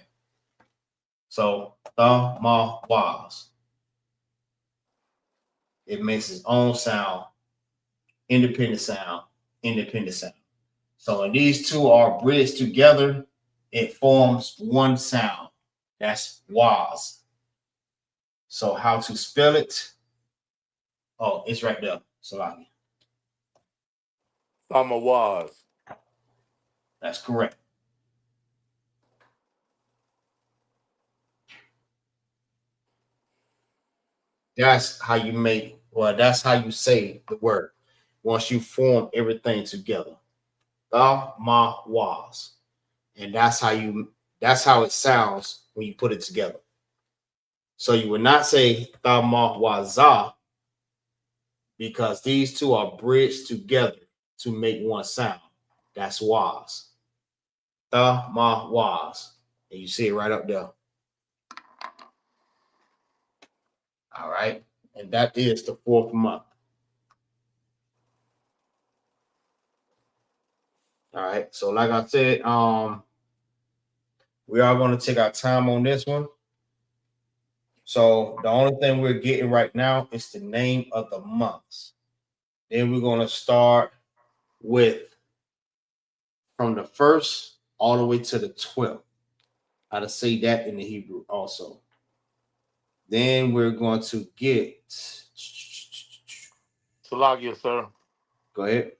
S5: So the, ma, was. It makes its own sound, independent sound, independent sound. So when these two are bridged together, it forms one sound. That's was. So how to spell it? Oh, it's right there. Salami.
S6: Famawaz.
S5: That's correct. That's how you make, well, that's how you say the word once you form everything together. The ma was. And that's how it sounds when you put it together. So you would not say the ma waza because these two are bridged together to make one sound. That's was. The ma was. And you see it right up there. All right. And that is the 4th month. All right. So like I said, we are going to take our time on this one. So the only thing we're getting right now is the name of the months. Then we're going to start with from the 1st all the way to the 12th. How to say that in the Hebrew also. Then we're going to get.
S6: Salakia, sir.
S5: Go ahead.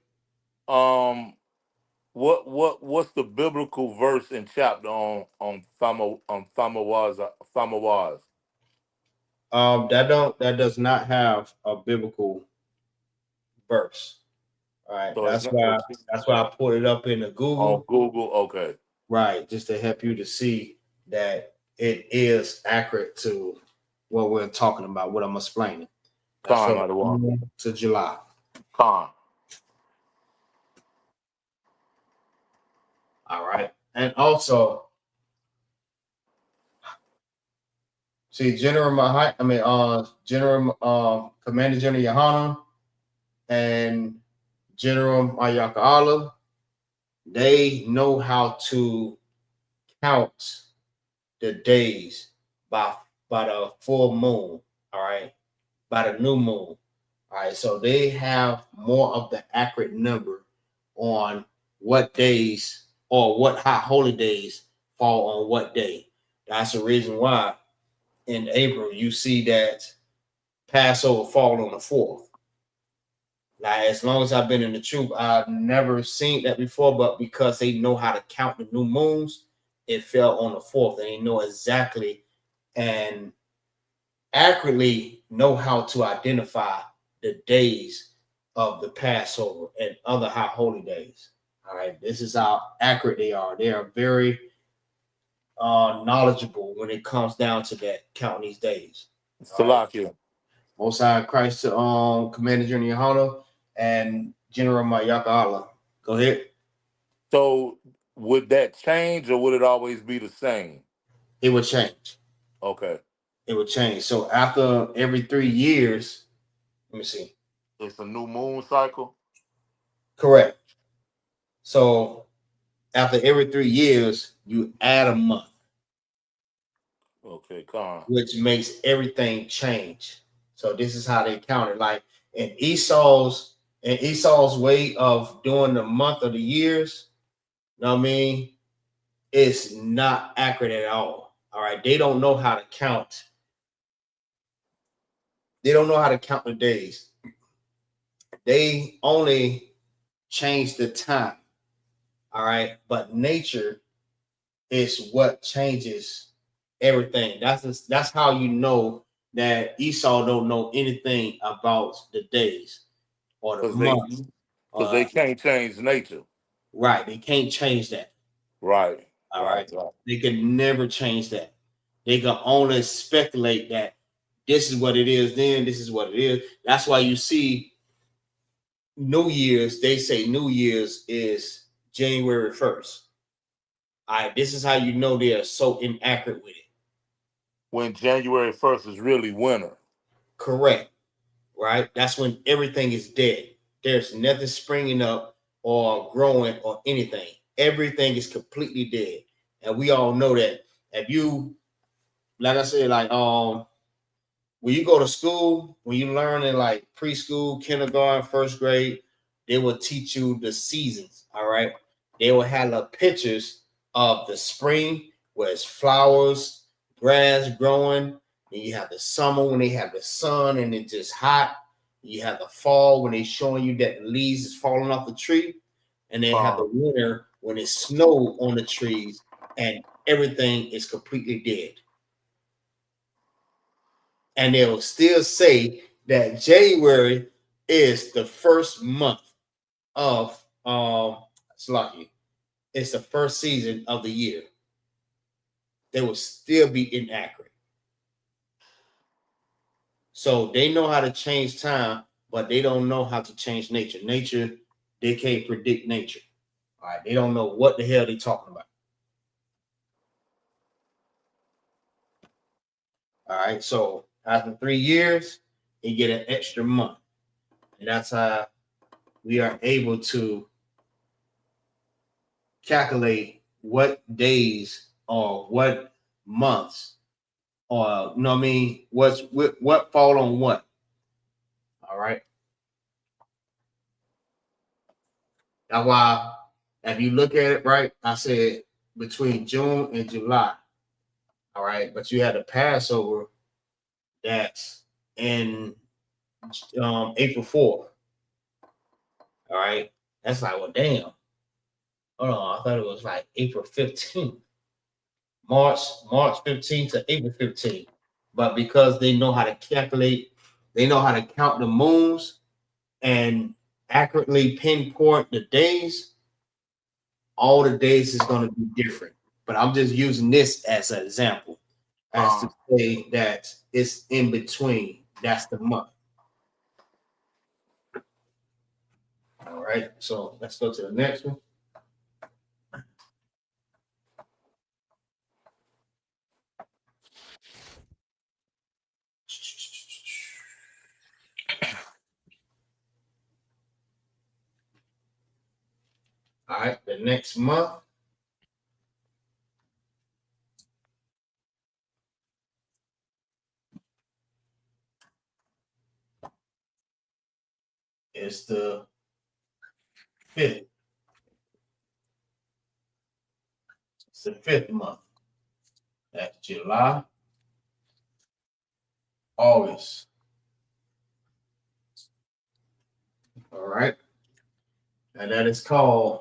S6: What's the biblical verse and chapter on Famawaz?
S5: That does not have a biblical verse. All right.
S6: So
S5: That's why I put it up in the
S6: on
S5: Google.
S6: Google. Okay.
S5: Right, just to help you to see that it is accurate to what we're talking about, what I'm explaining. That's from June to July.
S6: Con.
S5: All right. And also, see, General Commander General Yahanna and General Mayaka, they know how to count the days by the full moon. All right. By the new moon. All right, so they have more of the accurate number on what days or what high holy days fall on what day. That's the reason why in April you see that Passover fall on the 4th. Now, as long as I've been in the truth, I've never seen that before, but because they know how to count the new moons, it fell on the 4th, and they know exactly and accurately know how to identify the days of the Passover and other high holy days. All right, this is how accurate they are. They are very knowledgeable when it comes down to that, counting these days.
S6: Salakia.
S5: Right. Most High Christ to Commander General Yahanna and General Mayaka Allah. Go ahead.
S6: So would that change or would it always be the same?
S5: It would change.
S6: Okay.
S5: It would change. So after every 3 years, let me see.
S6: It's a new moon cycle?
S5: Correct. So after every 3 years, you add a month.
S6: Okay, con.
S5: Which makes everything change. So this is how they count it. Like in Esau's way of doing the month of the years, you know what I mean? It's not accurate at all. All right. They don't know how to count. They don't know how to count the days. They only change the time. All right. But nature is what changes everything. That's how you know that Esau don't know anything about the days or the months.
S6: Because they can't change nature.
S5: Right. They can't change that.
S6: Right.
S5: All right. They can never change that. They can only speculate that this is what it is, then this is what it is. That's why you see New Year's, they say New Year's is January 1st. All right. This is how you know they are so inaccurate with it.
S6: When January 1st is really winter.
S5: Correct. Right? That's when everything is dead. There's nothing springing up or growing or anything. Everything is completely dead. And we all know that. If you, like I said, like when you go to school, when you learn in like preschool, kindergarten, first grade, they will teach you the seasons. All right. They will have the pictures of the spring where it's flowers, grass growing. Then you have the summer when they have the sun and it's just hot. You have the fall when they're showing you that the leaves is falling off the tree. And then have the winter when it's snow on the trees and everything is completely dead. And they'll still say that January is the first month of it's lucky. It's the first season of the year. They will still be inaccurate. So they know how to change time, but they don't know how to change nature. Nature, they can't predict nature. All right, they don't know what the hell they're talking about. All right, so after 3 years, you get an extra month. And that's how we are able to calculate what days or what months or, you know what I mean, what fall on what. All right. That's why if you look at it, right, I said between June and July. All right. But you had a Passover that's in April 4th. All right. That's like, well, damn. Hold on. I thought it was like April 15th. March 15th to April 15th. But because they know how to calculate, they know how to count the moons and accurately pinpoint the days, all the days is going to be different. But I'm just using this as an example, as to say that it's in between. That's the month. All right, so let's go to the next one. All right, the next month is the 5th. It's the 5th month. That's July, August. All right, and that is called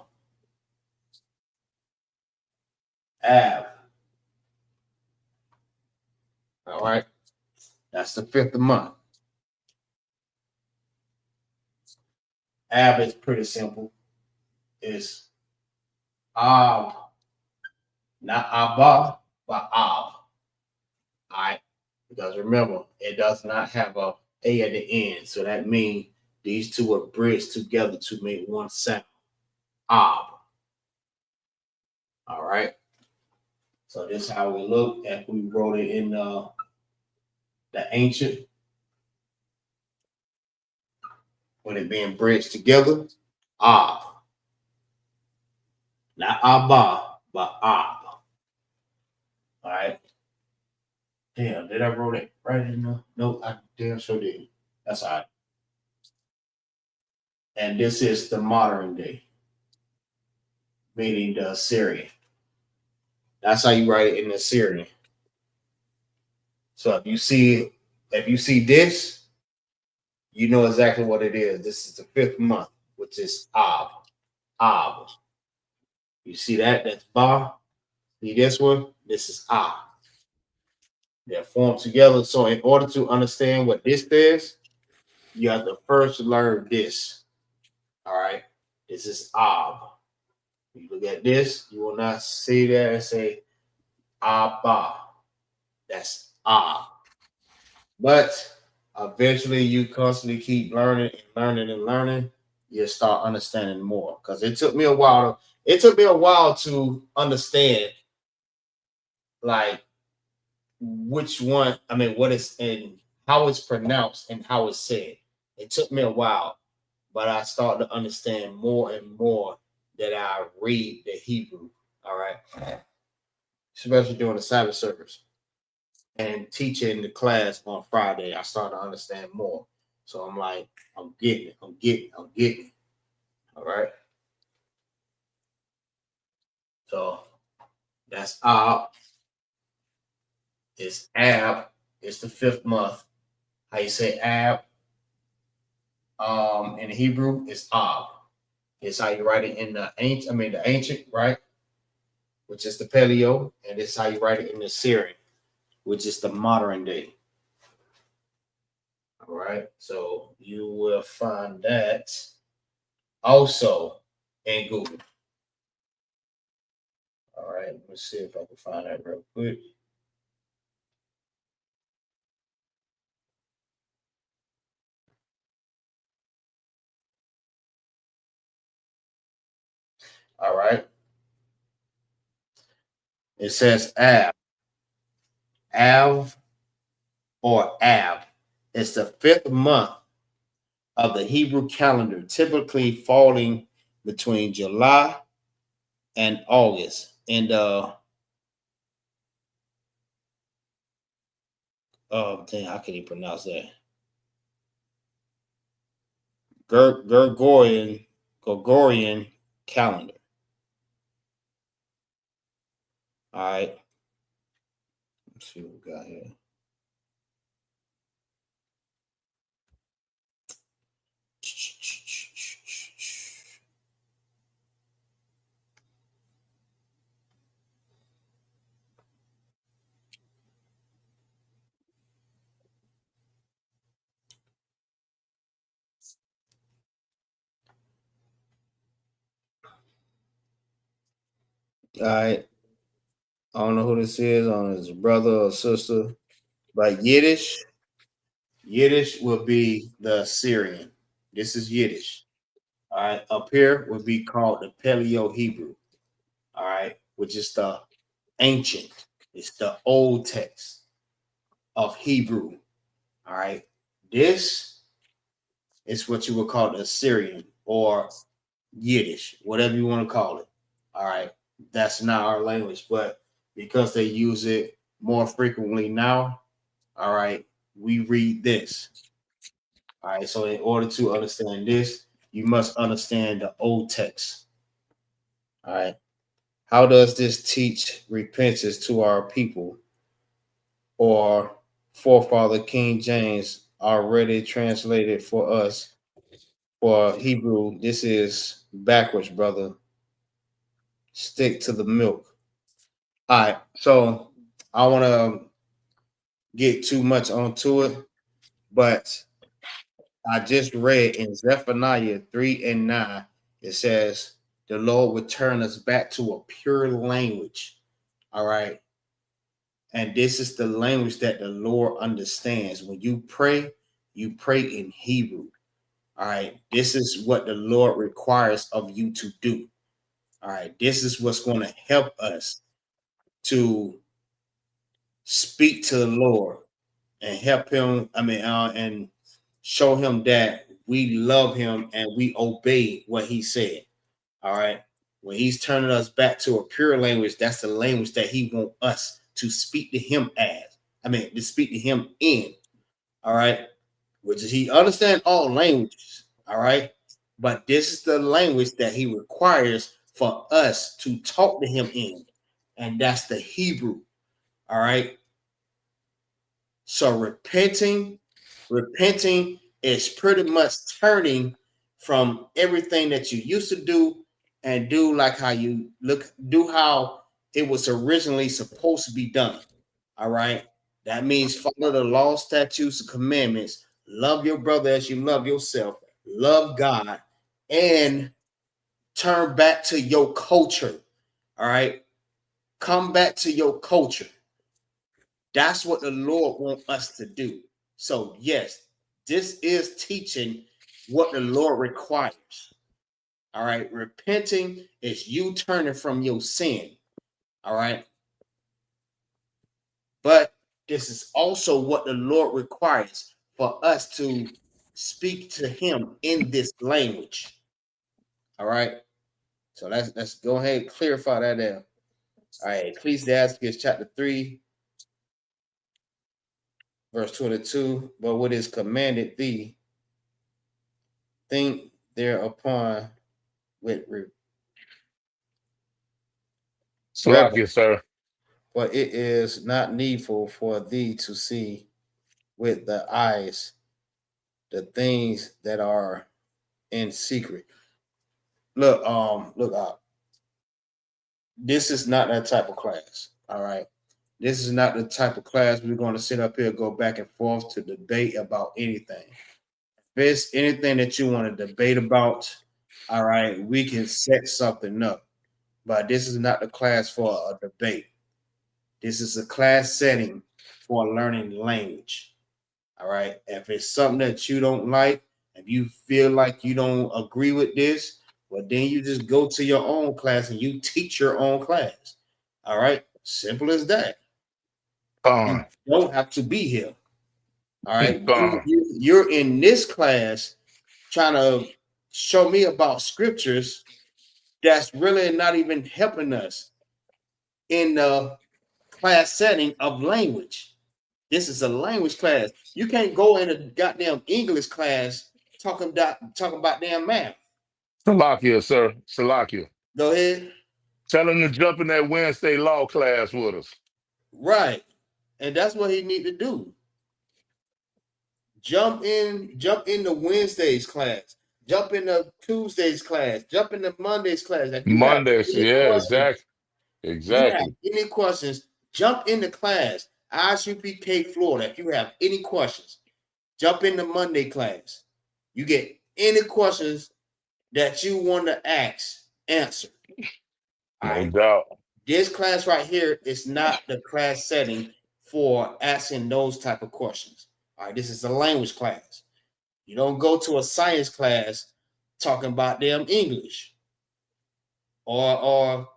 S5: Av. All right, that's the 5th month. Ab is pretty simple. It's Ab, not Abba, but Ab. All right, because remember, it does not have a at the end, so that means these two are bridged together to make one sound. Ab. All right. So this is how we look if we wrote it in the ancient, when it being bridged together. Ab. Not Abba, but Ab. All right. Damn, did I wrote it right in the? No, I damn sure did. That's all right. And this is the modern day, meaning the Assyrian. That's how you write it in the Assyrian. So if you see this, you know exactly what it is. This is the 5th month, which is Ab. Ab. You see that? That's Ba. See this one? This is Ab. They're formed together. So in order to understand what this is, you have to first learn this. All right. This is Ab. You look at this, you will not see that and say Abba. That's Ab. But eventually you constantly keep learning and learning and learning, you'll start understanding more. Because it took me a while to understand like which one, I mean, what is in how it's pronounced and how it's said. It took me a while, but I started to understand more and more that I read the Hebrew. All right. Especially during the Sabbath service and teaching the class on Friday, I started to understand more. So I'm like, I'm getting it. All right. So that's Ab. It's Ab. It's the 5th month. How you say Ab? In Hebrew, it's Ab. It's how you write it in the ancient, right? Which is the Paleo, and it's how you write it in the Syrian, which is the modern day. All right, so you will find that also in Google. All right, let's see if I can find that real quick. All right. It says Av or Ab. It's the 5th month of the Hebrew calendar, typically falling between July and August. And oh dang, how can you pronounce that? Gregorian calendar. All right. Let's see what we got here. All right. I don't know who this is. I don't know if it's a brother or sister. But Yiddish will be the Syrian. This is Yiddish. All right. Up here would be called the Paleo Hebrew. All right. Which is the ancient. It's the old text of Hebrew. All right. This is what you would call the Assyrian or Yiddish, whatever you want to call it. All right. That's not our language, but because they use it more frequently now, all right, we read this. All right. So in order to understand this, you must understand the old text. All right. How does this teach repentance to our people? Or forefather King James already translated for us for Hebrew? This is backwards, brother. Stick to the milk. All right. So I want to get too much onto it, but I just read in Zephaniah 3 and 9, it says, the Lord would turn us back to a pure language. All right. And this is the language that the Lord understands. When you pray in Hebrew. All right. This is what the Lord requires of you to do. All right. This is what's going to help us to speak to the Lord and help him. And show him that we love him and we obey what he said. All right. When he's turning us back to a pure language, that's the language that he wants us to speak to him to speak to him in. All right. Which is he understands all languages. All right. But this is the language that he requires for us to talk to him in. And that's the Hebrew. All right. So repenting is pretty much turning from everything that you used to do and do like how you do how it was originally supposed to be done. All right. That means follow the law, statutes, and commandments. Love your brother as you love yourself. Love God and turn back to your culture. All right. Come back to your culture. That's what the Lord wants us to do. So, yes, this is teaching what the Lord requires. All right. Repenting is you turning from your sin. All right. But this is also what the Lord requires for us to speak to him in this language. All right. So let's go ahead and clarify that there. All right. Ecclesiastes chapter 3, verse 22. But what is commanded thee, think thereupon with
S6: Salakia, sir.
S5: but it is not needful for thee to see with the eyes the things that are in secret. Look, look up. This is not that type of class. All right. This is not the type of class we're going to sit up here, go back and forth to debate about anything. If there's anything that you want to debate about, all right, we can set something up. But this is not the class for a debate. This is a class setting for learning language. All right. If it's something that you don't like, if you feel like you don't agree with this, well, then you just go to your own class and you teach your own class. All right. Simple as that. You don't have to be here. All right. You're in this class trying to show me about scriptures that's really not even helping us in the class setting of language. This is a language class. You can't go in a goddamn English class talking about damn math.
S6: Salakia, sir. Salakia.
S5: Go ahead.
S6: Tell him to jump in that Wednesday law class with us.
S5: Right. And that's what he need to do. Jump in the Wednesdays class. Jump in the Tuesdays class. Jump in the Mondays class. If you
S6: Mondays, yeah,
S5: questions,
S6: exactly.
S5: you have any questions, jump in the class. I.S.U.P.K. Florida. If you have any questions, jump in the Monday class. You get any questions that you want to ask, answer.
S6: No doubt.
S5: This class right here is not the class setting for asking those type of questions. All right, this is a language class. You don't go to a science class talking about damn English or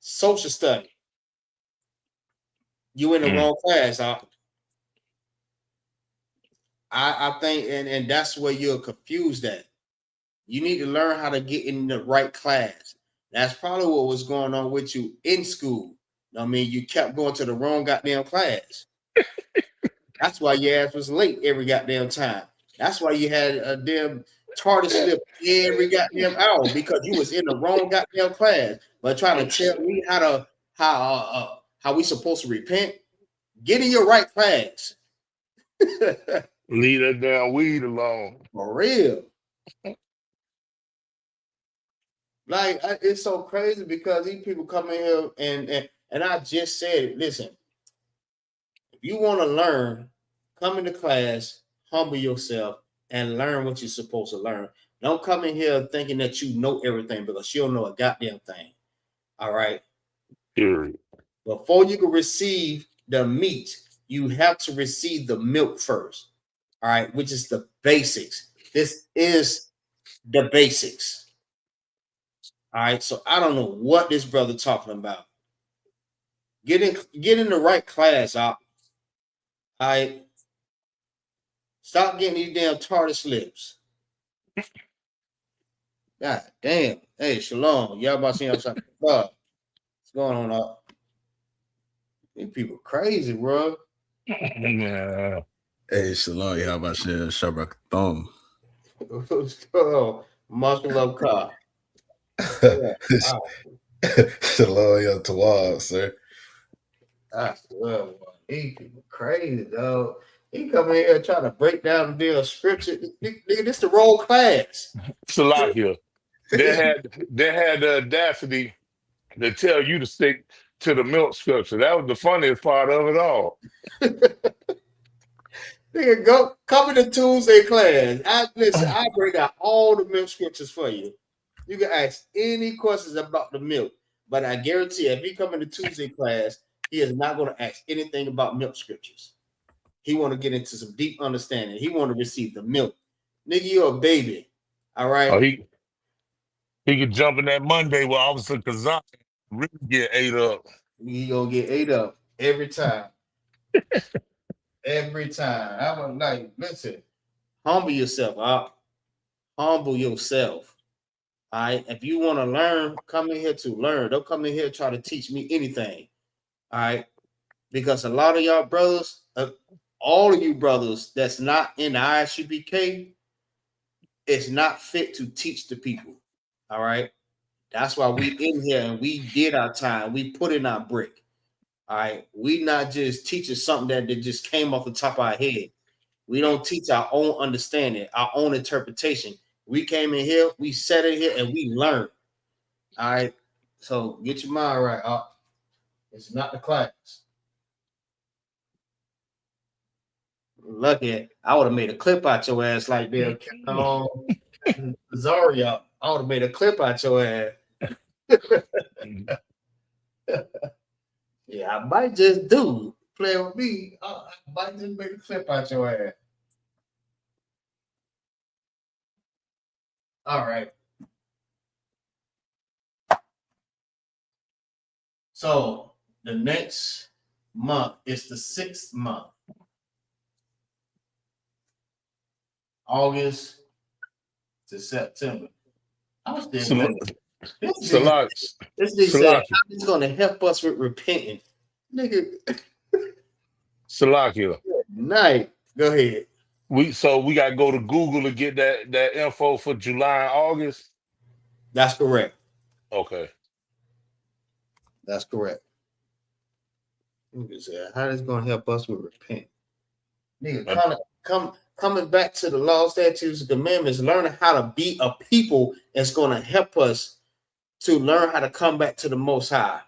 S5: social study. You in the wrong class. I think, and that's where you're confused at. You need to learn how to get in the right class. That's probably what was going on with you in school. I mean, you kept going to the wrong goddamn class. That's why your ass was late every goddamn time. That's why you had a damn tardy slip every goddamn hour, because you was in the wrong goddamn class. But trying to tell me how we supposed to repent, get in your right class.
S6: Leave that damn weed alone.
S5: For real. Like, it's so crazy because these people come in here and I just said it. Listen, if you want to learn, come into class, humble yourself, and learn what you're supposed to learn. Don't come in here thinking that you know everything, because you don't know a goddamn thing. All right.
S6: Period.
S5: Before you can receive the meat, you have to receive the milk first. All right, which is the basics. This is the basics. All right, so I don't know what this brother talking about. Get in the right class, All right. Stop getting these damn tartar slips. God damn. Hey, shalom. Y'all about to see outside. What's going on up? These people crazy, bro.
S6: Yeah.
S4: Hey, shalom. How about you? Shabrak Thumb.
S5: What's going on? Muscle love car.
S4: Shalom, yo, Tawad, sir.
S5: I swear, boy. These people crazy, dog. He come in here trying to break down the damn scripture. Nigga, this the wrong class.
S6: Salakia. They had the audacity to tell you to stick to the milk scripture. That was the funniest part of it all.
S5: Nigga, come in the Tuesday class. I break out all the milk scriptures for you. You can ask any questions about the milk, but I guarantee if he come in the Tuesday class, he is not going to ask anything about milk scriptures. He want to get into some deep understanding. He want to receive the milk. Nigga, you're a baby. All right.
S6: Oh, he could jump in that Monday where Officer Kazan really get ate up.
S5: He gonna get ate up every time. Every time. I'm like, listen, humble yourself up. Humble yourself. All right. If you want to learn, come in here to learn. Don't come in here try to teach me anything. All right. Because a lot of y'all brothers, all of you brothers that's not in the I.S.U.P.K, is not fit to teach the people. All right. That's why we in here and we did our time. We put in our brick. All right, we not just teaching something that just came off the top of our head. We don't teach our own understanding, our own interpretation. We came in here, we sat in here, and we learned. All right, so get your mind right. It's not the class. Lucky, I would have made a clip out your ass like that. Zaria, I would have made a clip out your ass. Yeah, I might just do play with me. I might just make a clip out your ass. All right. So the next month is the 6th month. August to September. I was there. This nigga said, it's going to help us with repenting. Nigga.
S6: Salakia.
S5: Night. Go ahead.
S6: We got to go to Google to get that info for July and August?
S5: That's correct.
S6: Okay.
S5: That's correct. Nigga said, how is going to help us with repenting? Nigga, coming back to the law, statutes, and commandments, learning how to be a people is going to help us to learn how to come back to the Most High.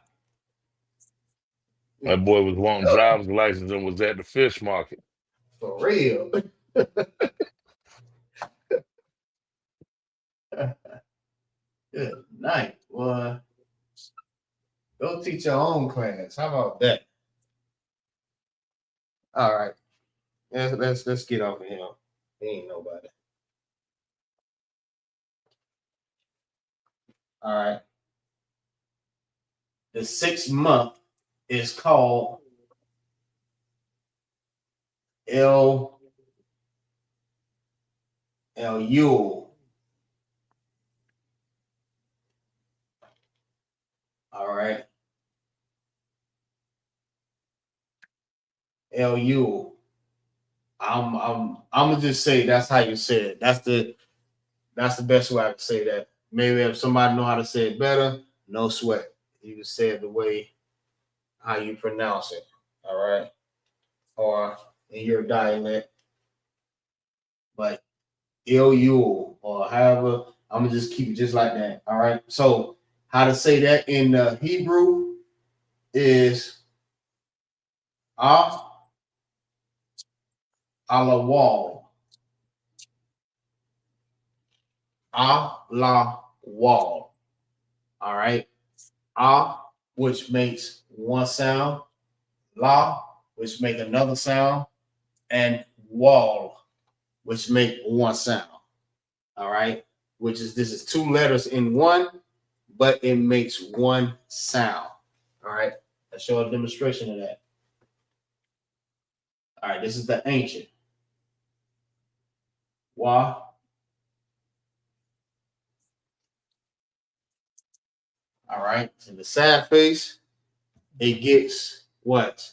S6: That boy was wanting driver's license and was at the fish market.
S5: For real. Good night, boy. Go teach your own class. How about that? All right. Let's get off of him. He ain't nobody. All right. The 6th month is called El-Yul. All right. El-Yul. I'm gonna just say that's how you say it. That's the best way I can say that. Maybe if somebody know how to say it better, no sweat. You can say it the way how you pronounce it. All right. Or in your dialect. But El-Yul, or however, I'm gonna just keep it just like that. All right. So how to say that in Hebrew is Alawal. Alawal. All right. Which makes one sound. La, which make another sound. And wall, which make one sound. All right. This is 2 letters in one, but it makes one sound. All right. Let's show a demonstration of that. All right. This is the ancient. Wa. All right. In the sad face, it gets what?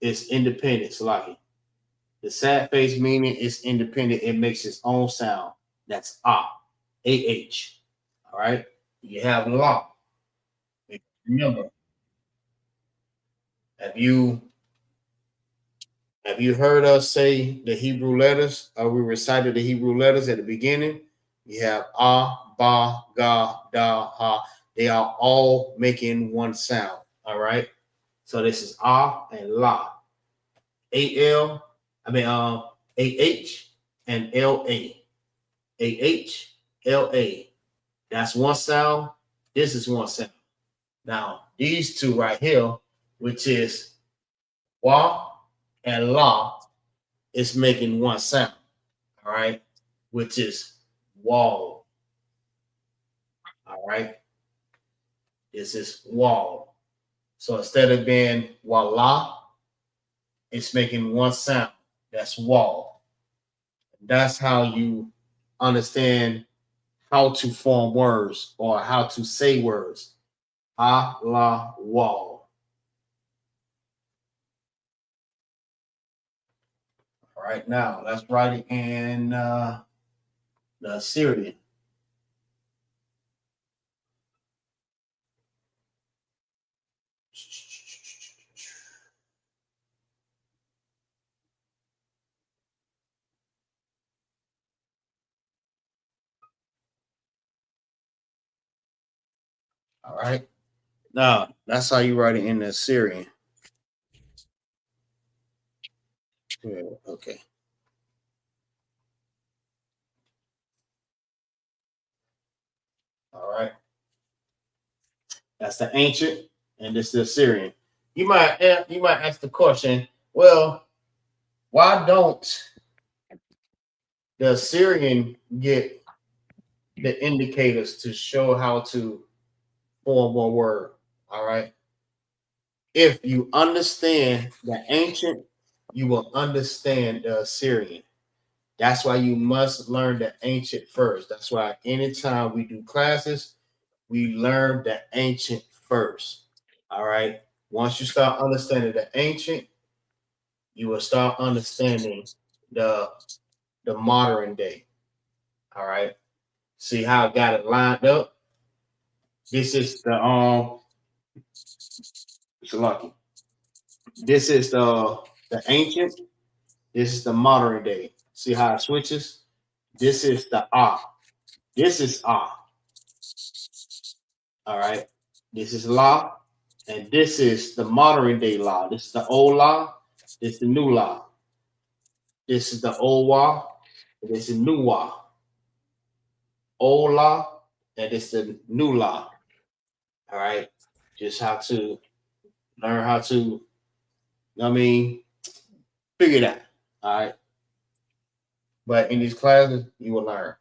S5: It's independent. It's like the sad face meaning it's independent. It makes its own sound. That's A-H. All right. You have la. Remember, have you heard us say the Hebrew letters? We recited the Hebrew letters at the beginning. You have ba, ga, da, ha. They are all making one sound. All right. So this is and la. A-H and L-A. A-H, L-A. That's one sound. This is one sound. Now, these 2 right here, which is wa and la, is making one sound. All right. Which is wall. All right. This is wall. So instead of being wala, it's making one sound. That's wall. That's how you understand how to form words or how to say words. La, wall. All right, now let's write it in the Assyrian. All right. Now, that's how you write it in the Assyrian. Yeah, okay. All right. That's the ancient, and this is the Assyrian. You might ask the question, well, why don't the Assyrian get the indicators to show how to form one word? All right. If you understand the ancient, you will understand the Assyrian. That's why you must learn the ancient first. That's why anytime we do classes, we learn the ancient first. All right. Once you start understanding the ancient, you will start understanding the modern day. All right. See how I got it lined up? This is the it's lucky. This is the ancient. This is the modern day. See how it switches? This is the ah. This is ah. All right. This is law. And this is the modern day law. This is the old law. This is the new law. This is the old law. And this is new law. Old law. And this is the new law. All right. Just how to learn how to, figure that. All right. But in these classes, you will learn.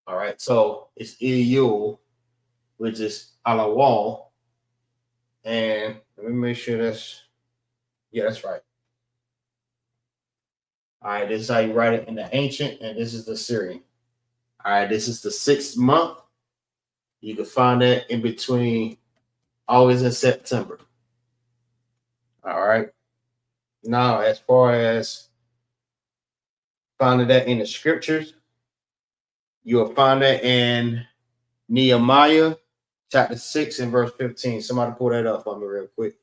S5: All right. So it's I.S.U.P.K, which is a la wall. And let me make sure that's right. All right, this is how you write it in the ancient, and this is the Syrian. All right, this is the 6th month. You can find that in between August and September. All right. Now, as far as finding that in the scriptures, you will find that in Nehemiah chapter 6 and verse 15. Somebody pull that up for me real quick.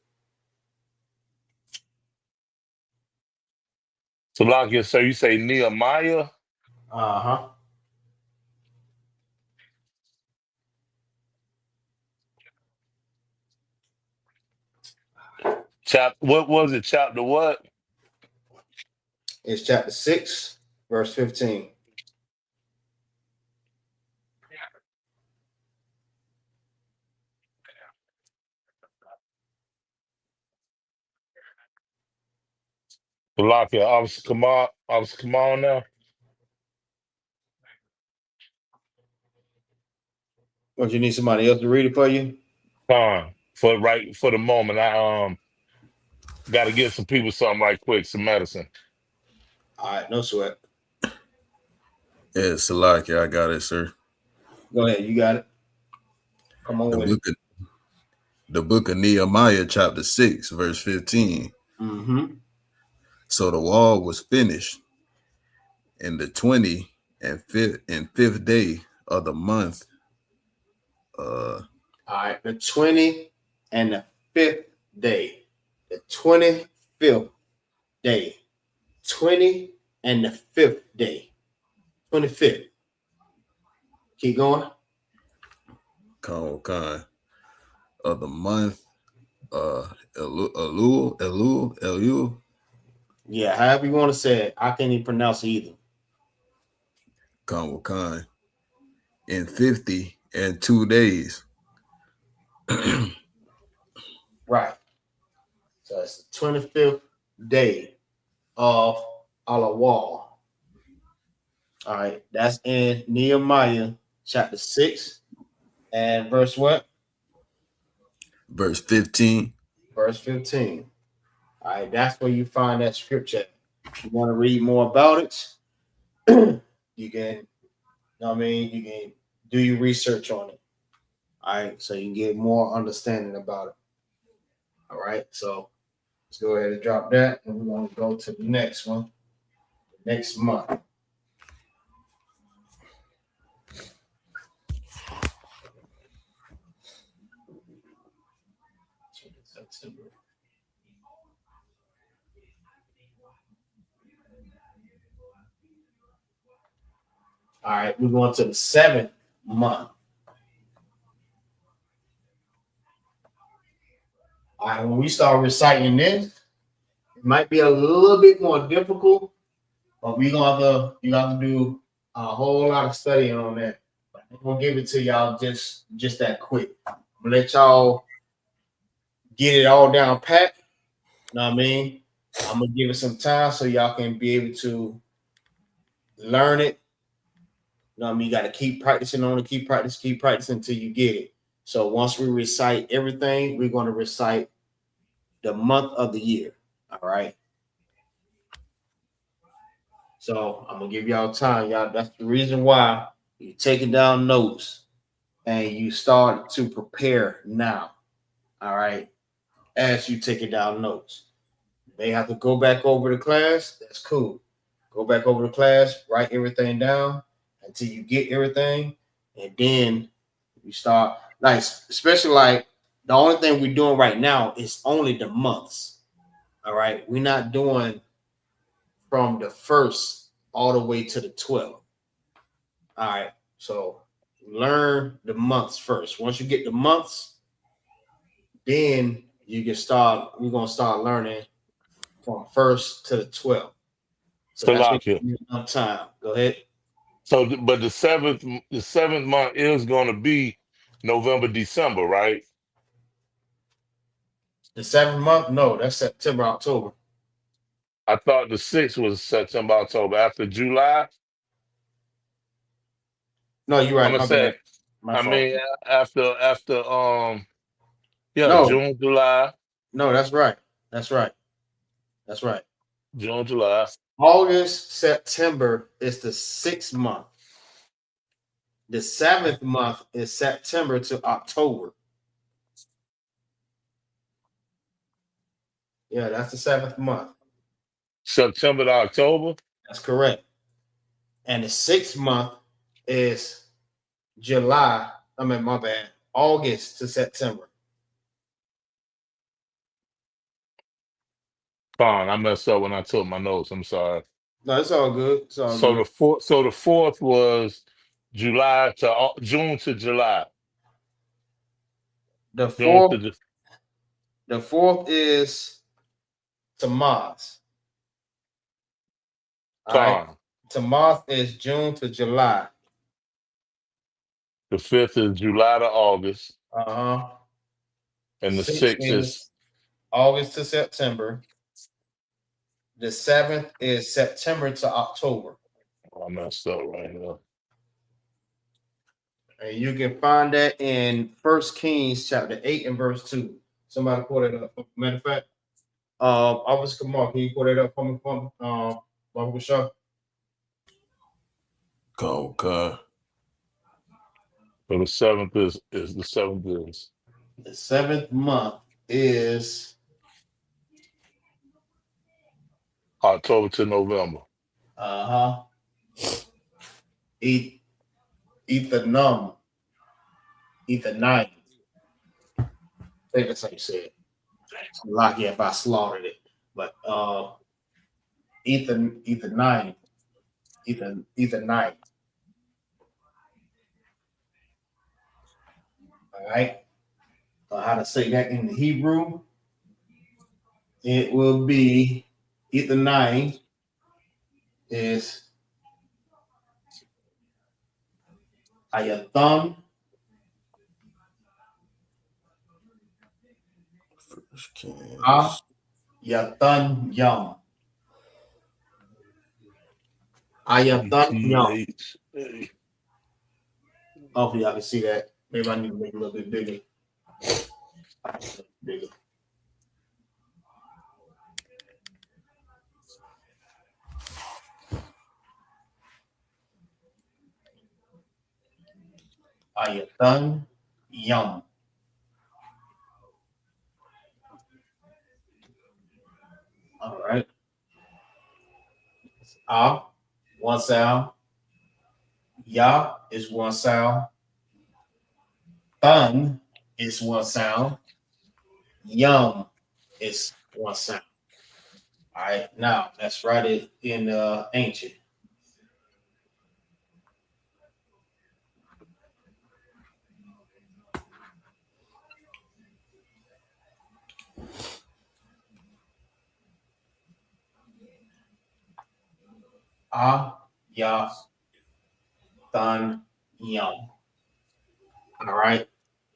S6: So, like, so you say Nehemiah?
S5: Uh-huh.
S6: What was it? Chapter what?
S5: It's chapter 6, verse 15.
S6: Like, come on now.
S5: Don't you need somebody else to read it for you?
S6: For the moment, I got to get some people something right quick, some medicine.
S5: All right, no sweat.
S4: Yeah, Salaki, I got it, sir.
S5: Go ahead, you got it. Come on with it.
S4: The book of Nehemiah, chapter 6, verse 15.
S5: Mm-hmm.
S4: So the wall was finished in the 25th day of the month.
S5: All right, the 20 and the 5th day. The 25th day. 20 and the 5th day. 25th. Keep going.
S4: Khan of the month. Elul.
S5: Yeah, however you want to say it. I can't even pronounce it either.
S4: Khan in 52 days.
S5: Right. So it's the 25th day of Alawal. All right, that's in Nehemiah chapter 6 and verse what?
S4: Verse 15.
S5: Verse 15. All right, that's where you find that scripture. If you want to read more about it, you can, you can do your research on it. All right, so you can get more understanding about it. All right, so let's go ahead and drop that, and we're going to go to the next one, next month. September. All right, we're going to the 7th month. All right, when we start reciting this, it might be a little bit more difficult, but you have to do a whole lot of studying on that. But I'm gonna give it to y'all just that quick. I'm gonna let y'all get it all down pat. You know what I mean? I'm gonna give it some time so y'all can be able to learn it. You know what I mean? You got to keep practicing on it, keep practicing until you get it. So once we recite everything, we're going to recite the month of the year. All right. So I'm gonna give y'all time, y'all. That's the reason why you're taking down notes and you start to prepare now. All right. As you taking down notes, they have to go back over the class. That's cool. Go back over the class, write everything down until you get everything, and then you start. Like, especially like the only thing we're doing right now is only the months. All right. We're not doing from the 1st all the way to the 12th. All right. So learn the months first. Once you get the months, then you can start. We're gonna start learning from 1st to the 12th. So that's gonna
S6: Salakia.
S5: give you enough time. Go ahead.
S6: So, but the seventh month is going to be November, December, right?
S5: The 7th month, no, that's September, October.
S6: I thought the 6th was September, October. After July,
S5: No, you're
S6: I'm
S5: right.
S6: gonna
S5: My
S6: say.
S5: bad. My
S6: I
S5: fault.
S6: mean, after yeah,
S5: No,
S6: June, July,
S5: no, that's right. That's right. That's right.
S6: June, July.
S5: August, September is the 6th month. The 7th month is September to October. Yeah, that's the 7th month.
S6: September to October.
S5: That's correct. And the 6th month is July. I mean, my bad. August to September.
S6: Fine, I messed up when I took my notes. I'm sorry.
S5: No, it's all good. It's all
S6: So
S5: good.
S6: the fourth was June to July.
S5: The
S6: June
S5: fourth,
S6: to
S5: the fourth is Tammuz. All right.
S6: Fine.
S5: Tammuz is June to July.
S6: The 5th is July to August,
S5: Uh-huh.
S6: and the
S5: 6th
S6: 6th is.
S5: is August to September. The 7th is September to October.
S6: Oh, I messed up right here.
S5: And you can find that in 1 Kings chapter 8 and verse 2. Somebody pull it up. Matter of fact, Officer Kamal, can you pull it up from Barbara Shaw?
S4: Go, God.
S6: So the seventh is the seventh is
S5: The 7th month is
S6: October to November.
S5: uh-huh. Ethanum. Ethanite. I think that's how you say it. Lucky if I slaughtered it. But Ethanite. Ethanite. All right. How to say that in the Hebrew? It will be Ethanite is Ayatham.
S4: First Kings.
S5: Yathan Yum. Ayathan Yum.
S6: ETH.
S5: Hopefully, y'all can see that. Maybe I need to make it a little bit bigger. Bigger. Ayathan Yum. All right. One sound. Ya is one sound. Thun is one sound. Yum is one sound. All right. Now let's write it in ancient. Ya, Thun, Yum. All right.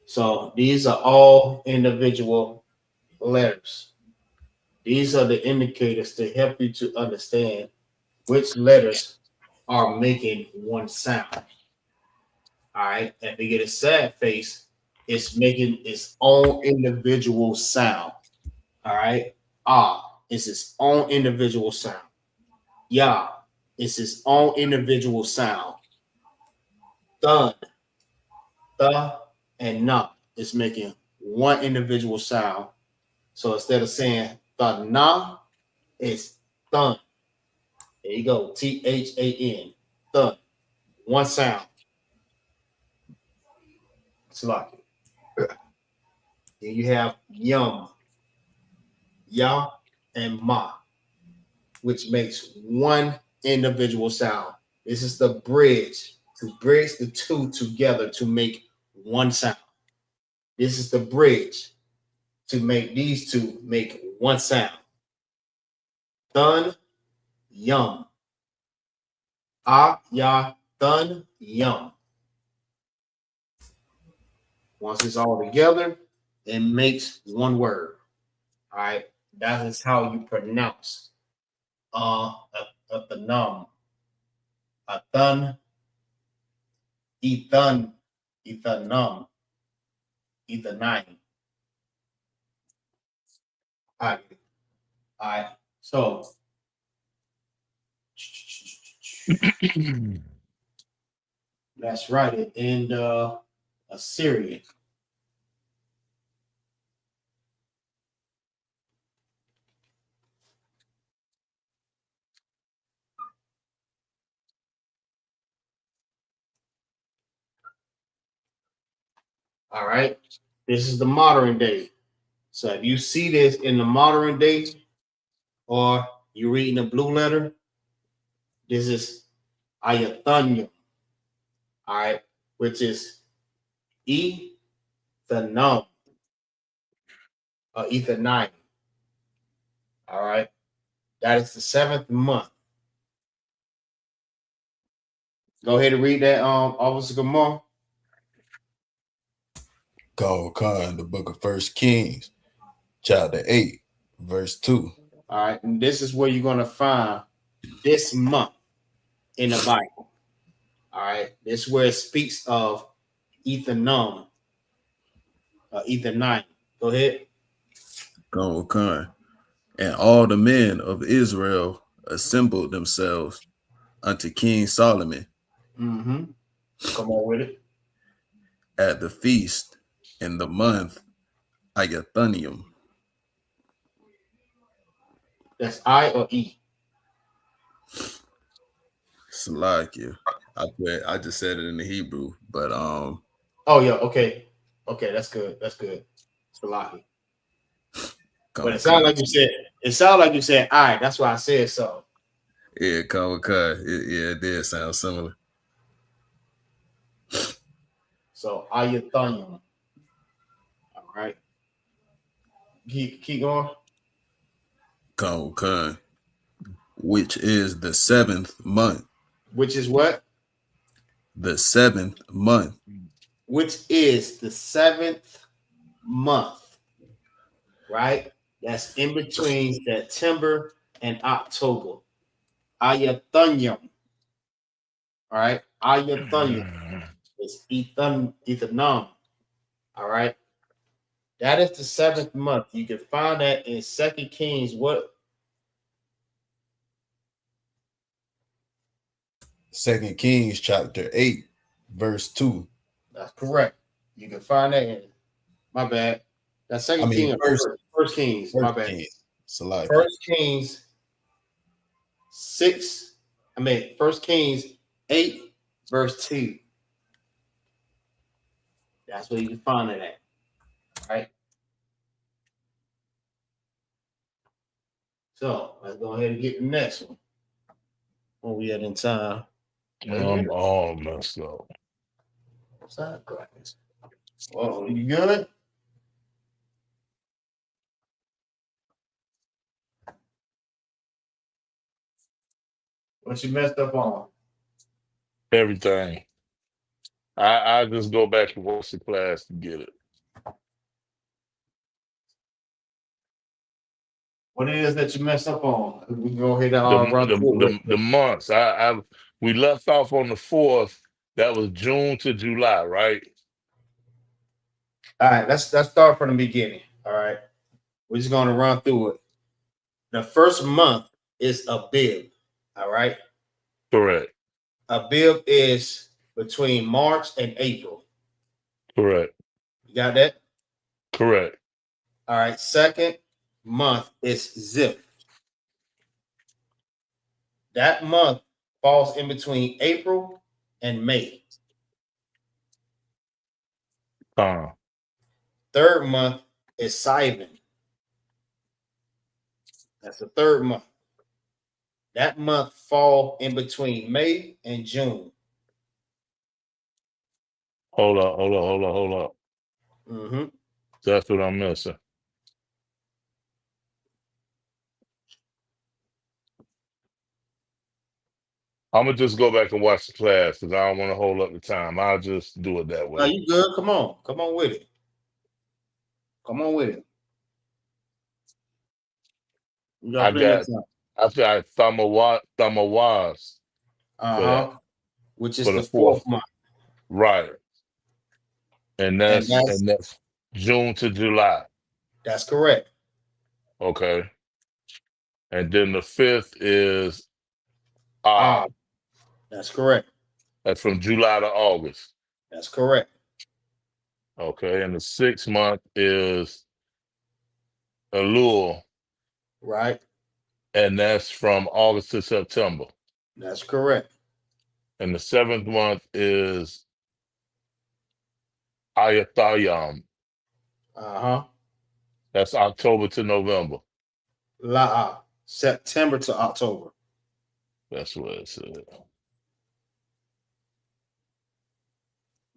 S5: So these are all individual letters. These are the indicators to help you to understand which letters are making one sound. All right. If you get a sad face, it's making its own individual sound. All right. Ah is its own individual sound. Ya is its own individual sound. Thun, the, and na is making one individual sound. So instead of saying the na, it's thun. There you go. THAN. Thun. One sound. It's like it. Then you have yum, ya, and ma, which makes one individual sound. This is the bridge to bridge the two together to make one sound. This is the bridge to make these two make one sound. Thun, yum. Ah, ya, thun, yum. Once it's all together, it makes one word. All right. That is how you pronounce the num. A thun, Ethan, Ethanum, Ethanine. All right. All right. So that's right. And Assyrian. All right. This is the modern day. So if you see this in the modern day, or you're reading the blue letter, this is Ayathanya. All right, which is Ethanum, or Ethanine. All right, that is the 7th month. Go ahead and read that, Officer Gamar.
S7: Go Khan, the book of First Kings, chapter 8, verse 2.
S5: All right, and this is where you're gonna find this month in the Bible. All right, this is where it speaks of Ethanum, Ethanine. Go ahead.
S7: Go Khan. And all the men of Israel assembled themselves unto King Solomon
S5: Mm-hmm. Come on with it.
S7: at the feast in the month Ayathanium.
S5: That's I or E.
S7: Salakia. I just said it in the Hebrew, but
S5: Oh yeah, okay. Okay, that's good. That's good. Salaki. But it sounds like you said I. That's why I said so.
S7: Yeah, it did sound similar.
S5: So Ayathanium. All right. Keep going.
S7: Khan, which is the 7th month.
S5: Which is what?
S7: The 7th month.
S5: Which is the 7th month. Right? That's in between September and October. Ayathanium. All right. Ayathanium. It's Ethanum. All right. That is the 7th month. You can find that in 2 Kings. What?
S7: 2 Kings chapter 8, verse 2.
S5: That's correct. You can find that in. My bad. That's Second Kings. First Kings. My bad.
S7: Kings.
S5: First Kings 6. First Kings 8, verse 2. That's where you can find it at. All right. So let's go ahead and get the next one. Where we at in time?
S6: I'm all messed up.
S5: Side crackers. Whoa, you good? What you messed up on?
S6: Everything. I just go back and watch the class to get it.
S5: What it is that you messed up on? We can go ahead and run through it.
S6: The months. We left off on the 4th. That was June to July, right?
S5: All right, let's start from the beginning. All right, we're just gonna run through it. The first month is a bib. All right,
S6: Correct.
S5: a bib is between March and April.
S6: Correct.
S5: You got that?
S6: Correct.
S5: All right. Second month is zip. That month falls in between April and May. Third month is Sivan. That's the third month. That month fall in between May and June.
S6: Hold up.
S5: Mm-hmm.
S6: That's what I'm missing. I'm gonna just go back and watch the class because I don't want to hold up the time. I'll just do it that way.
S5: No, you good? Come on with it. Come on with it.
S6: I've got Thamawaz.
S5: Which is
S6: For
S5: the
S6: the
S5: fourth
S6: 4th.
S5: month.
S6: Right. And that's June to July.
S5: That's correct.
S6: Okay. And then the 5th is
S5: That's correct.
S6: That's from July to August.
S5: That's correct.
S6: Okay. And the 6th month is Elul.
S5: Right.
S6: And that's from August to September.
S5: That's correct.
S6: And the 7th month is Ayatayam. That's October to November.
S5: September to October.
S6: That's what it said.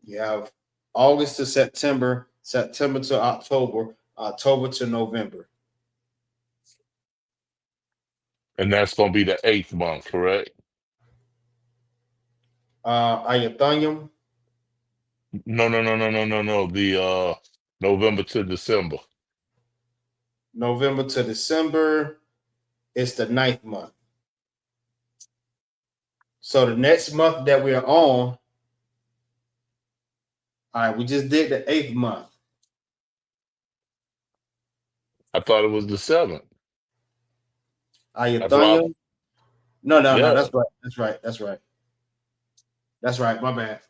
S5: You have August to September, September to October, October to November.
S6: And that's going to be the 8th month, correct?
S5: Ayathanium.
S6: No. The November to December.
S5: November to December is the 9th month. So the next month that we are on, all right, we just did the 8th month.
S6: I thought it was the 7th.
S5: Ayathanium. No,
S6: Yeah.
S5: that's right. My bad.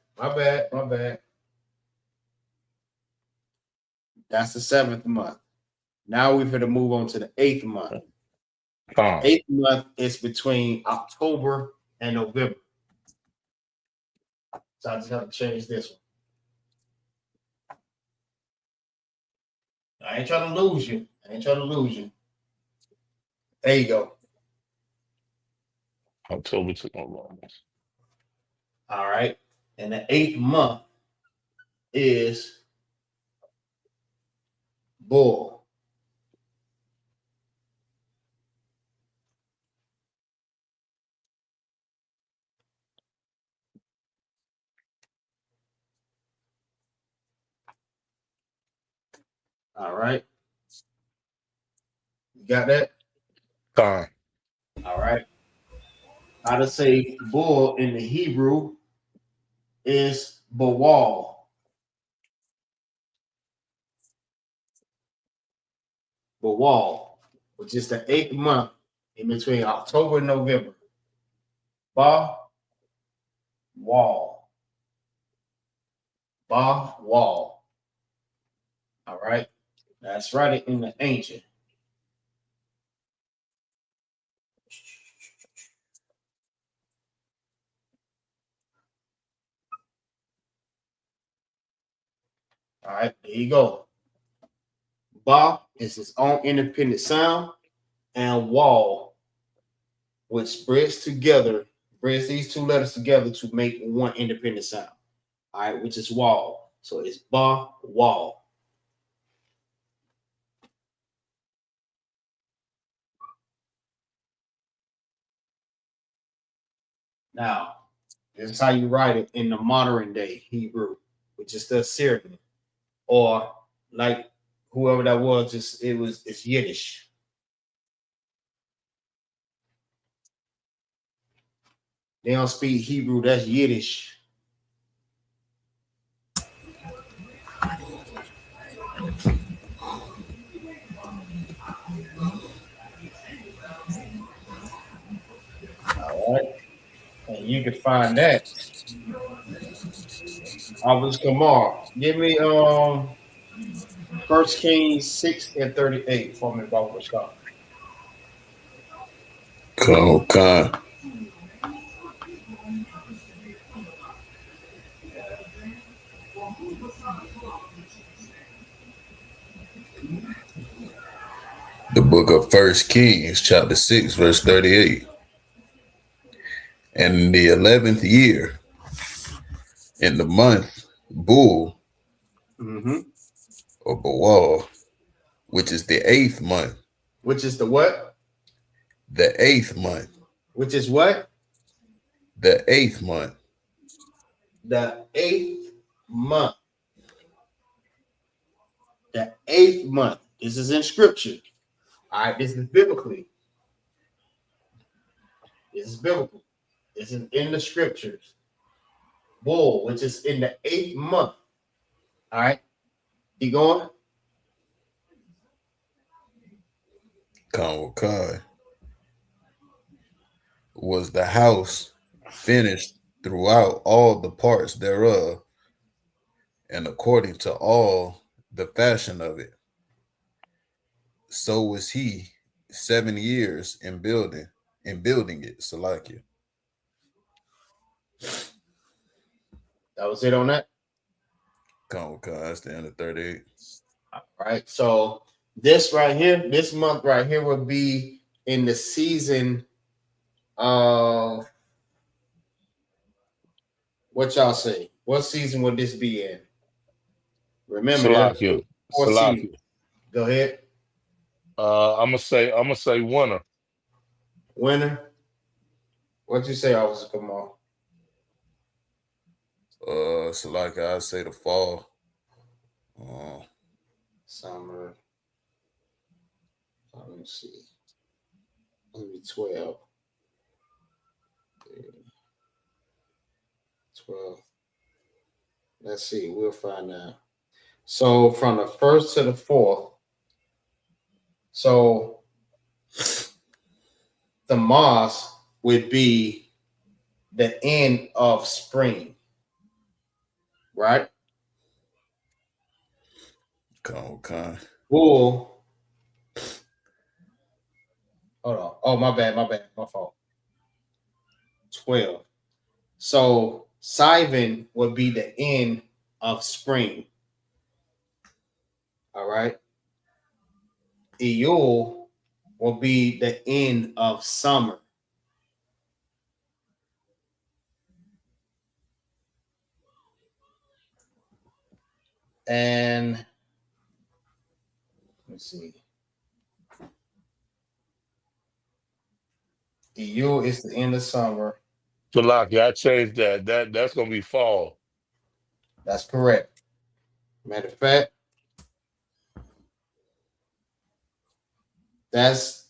S5: That's the 7th month. Now we're going to move on to the 8th month. 8th month is between October and November. So I just have to change this one. I ain't trying to lose you. There you go.
S6: October to November.
S5: All right. And the 8th month is Bull. All right. You got that?
S6: All
S5: right. How to say bull in the Hebrew is Bawal. Bawal, which is the 8th month in between October and November. Wall. All right. That's right in the ancient. All right, there you go. Ba is its own independent sound, and wall, which brings these two letters together to make one independent sound. All right, which is wall. So it's ba, wall. Now, this is how you write it in the modern day Hebrew, which is the Assyrian, or like whoever that was, it's Yiddish. They don't speak Hebrew, that's Yiddish. All right. And you can find that. Alvin Kamar. Give me 1 Kings 6:38 for me, Baba Shah.
S7: Okay. The book of 1 Kings, chapter 6, verse 38. And in the 11th year, in the month Bull or Bawal, which is the 8th month.
S5: Which is the what?
S7: The 8th month.
S5: Which is what?
S7: The 8th month.
S5: The 8th month. The 8th month. This is in scripture. All right, this is biblically. This is biblical. This is in the scriptures. Bull, which is in the 8th month. All right. Keep going.
S7: Convokai was the house finished throughout all the parts thereof, and according to all the fashion of it. So was he 7 years in building it. Salakia.
S5: That was it on that.
S7: Convokai, that's the end of 38.
S5: All right. So this right here, this month right here will be in the season of what y'all say? What season would this be in? Remember,
S6: Salakia.
S5: Salakia. Go ahead.
S6: I'm gonna say winter.
S5: Winter. What'd you say, Officer Kamal?
S7: Salakia, I'd say the fall.
S5: Summer. Let me see. Maybe 12. 12. Let's see. We'll find out. So from the 1st to the 4th. So the Mars would be the end of spring. Right?
S7: Okay.
S5: Bull. Hold on. Oh, my bad. My fault. 12. So Sivan would be the end of spring. All right. Iyul will be the end of summer. And let's see. Iyul is the end of summer.
S6: Salakia, I changed that. That's gonna be fall.
S5: That's correct. Matter of fact, that's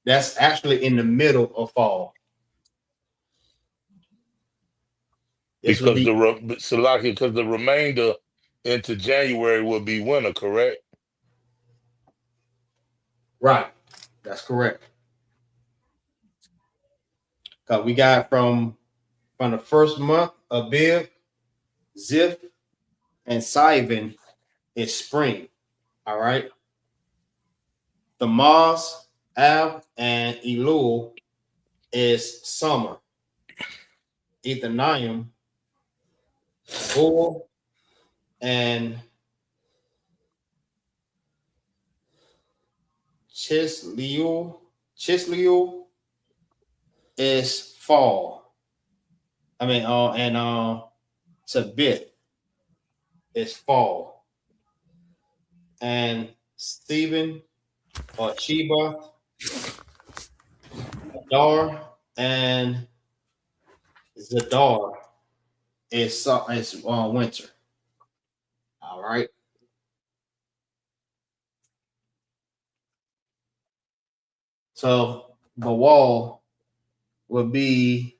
S5: actually in the middle of fall.
S6: Because the remainder into January will be winter, correct?
S5: Right. That's correct. Because we got from the first month of Bib, Ziph, and Sivan is spring. All right. The Mars, Ab, and Elul is summer. Ethanium, Bull, and Chisliu is fall. I mean, and Tabith is fall. And Stephen or Sheba, Adar, and Zadar is winter. All right. So Bawal will be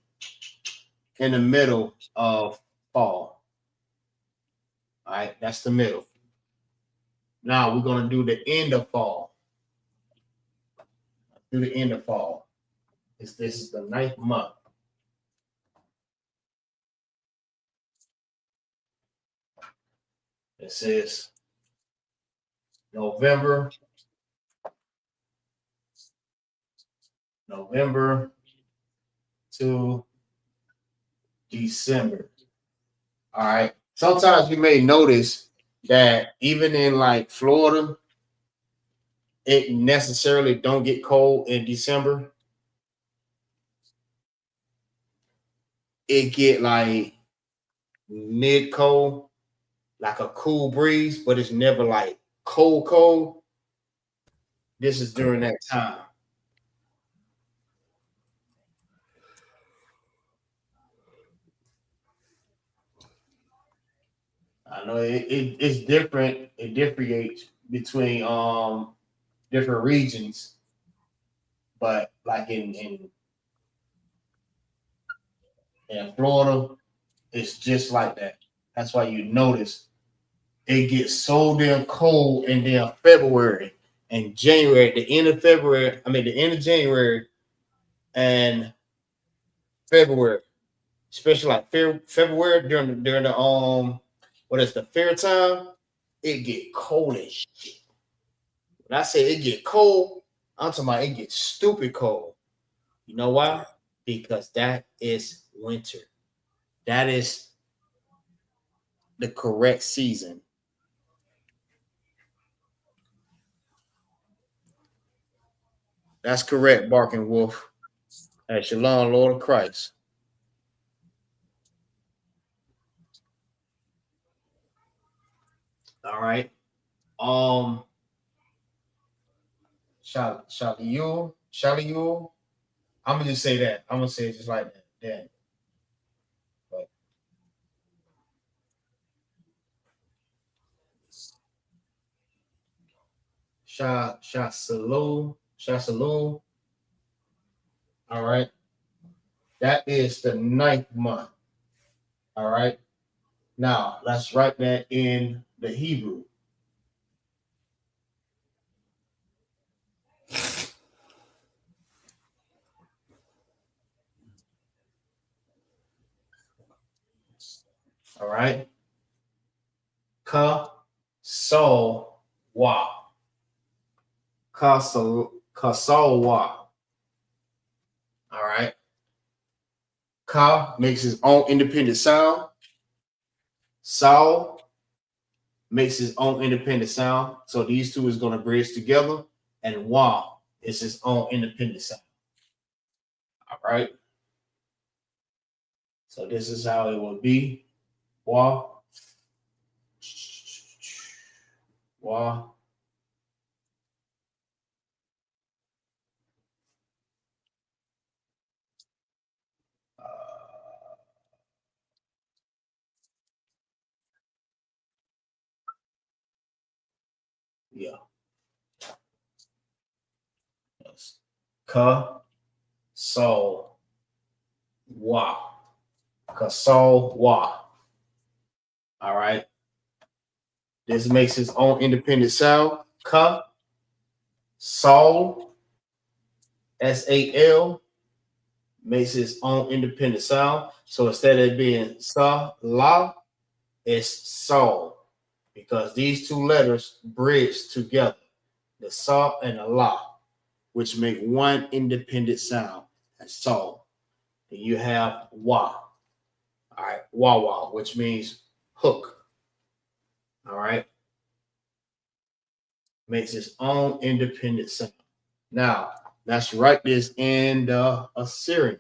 S5: in the middle of fall. All right, that's the middle. Now we're gonna do the end of fall. Do the end of fall. This is the 9th month. This is November to December. All right. Sometimes you may notice that even in like Florida, it necessarily don't get cold in December. It get like mid cold, like a cool breeze, but it's never like cold. This is during that time. I know it's different. It differentiates between different regions, but like in Florida, it's just like that. That's why you notice it gets so damn cold in damn February and January. At the end of February, the end of January and February, especially like February during the what is the fair time, it get cold as shit. When I say it get cold, I'm talking about it gets stupid cold. You know why? Because that is winter. That is the correct season. That's correct, Barking Wolf. At Shalom, Lord of Christ. All right. Shaliul. I'm gonna just say that. I'm gonna say it just like that. Then. But Shasalul. All right. That is the 9th month. All right. Now let's write that in the Hebrew. All right. Ka sol wa. Ka sol wa. All right. Ka makes his own independent sound. Sol makes his own independent sound. So these two is going to bridge together. And wa is his own independent sound. All right. So this is how it will be. Wa. Wa. Yeah. Yes. Ka. So. Wa. Ka. So. Wa. All right. This makes his own independent sound. Ka. Sol. S-A-L. Makes his own independent sound. So instead of it being sa, la, it's sol. Because these two letters bridge together. The sa and the la, which make one independent sound. That's sol. Then you have wa. All right, wa, which means hook. All right. Makes its own independent sound. Now, let's write this in the Assyrian.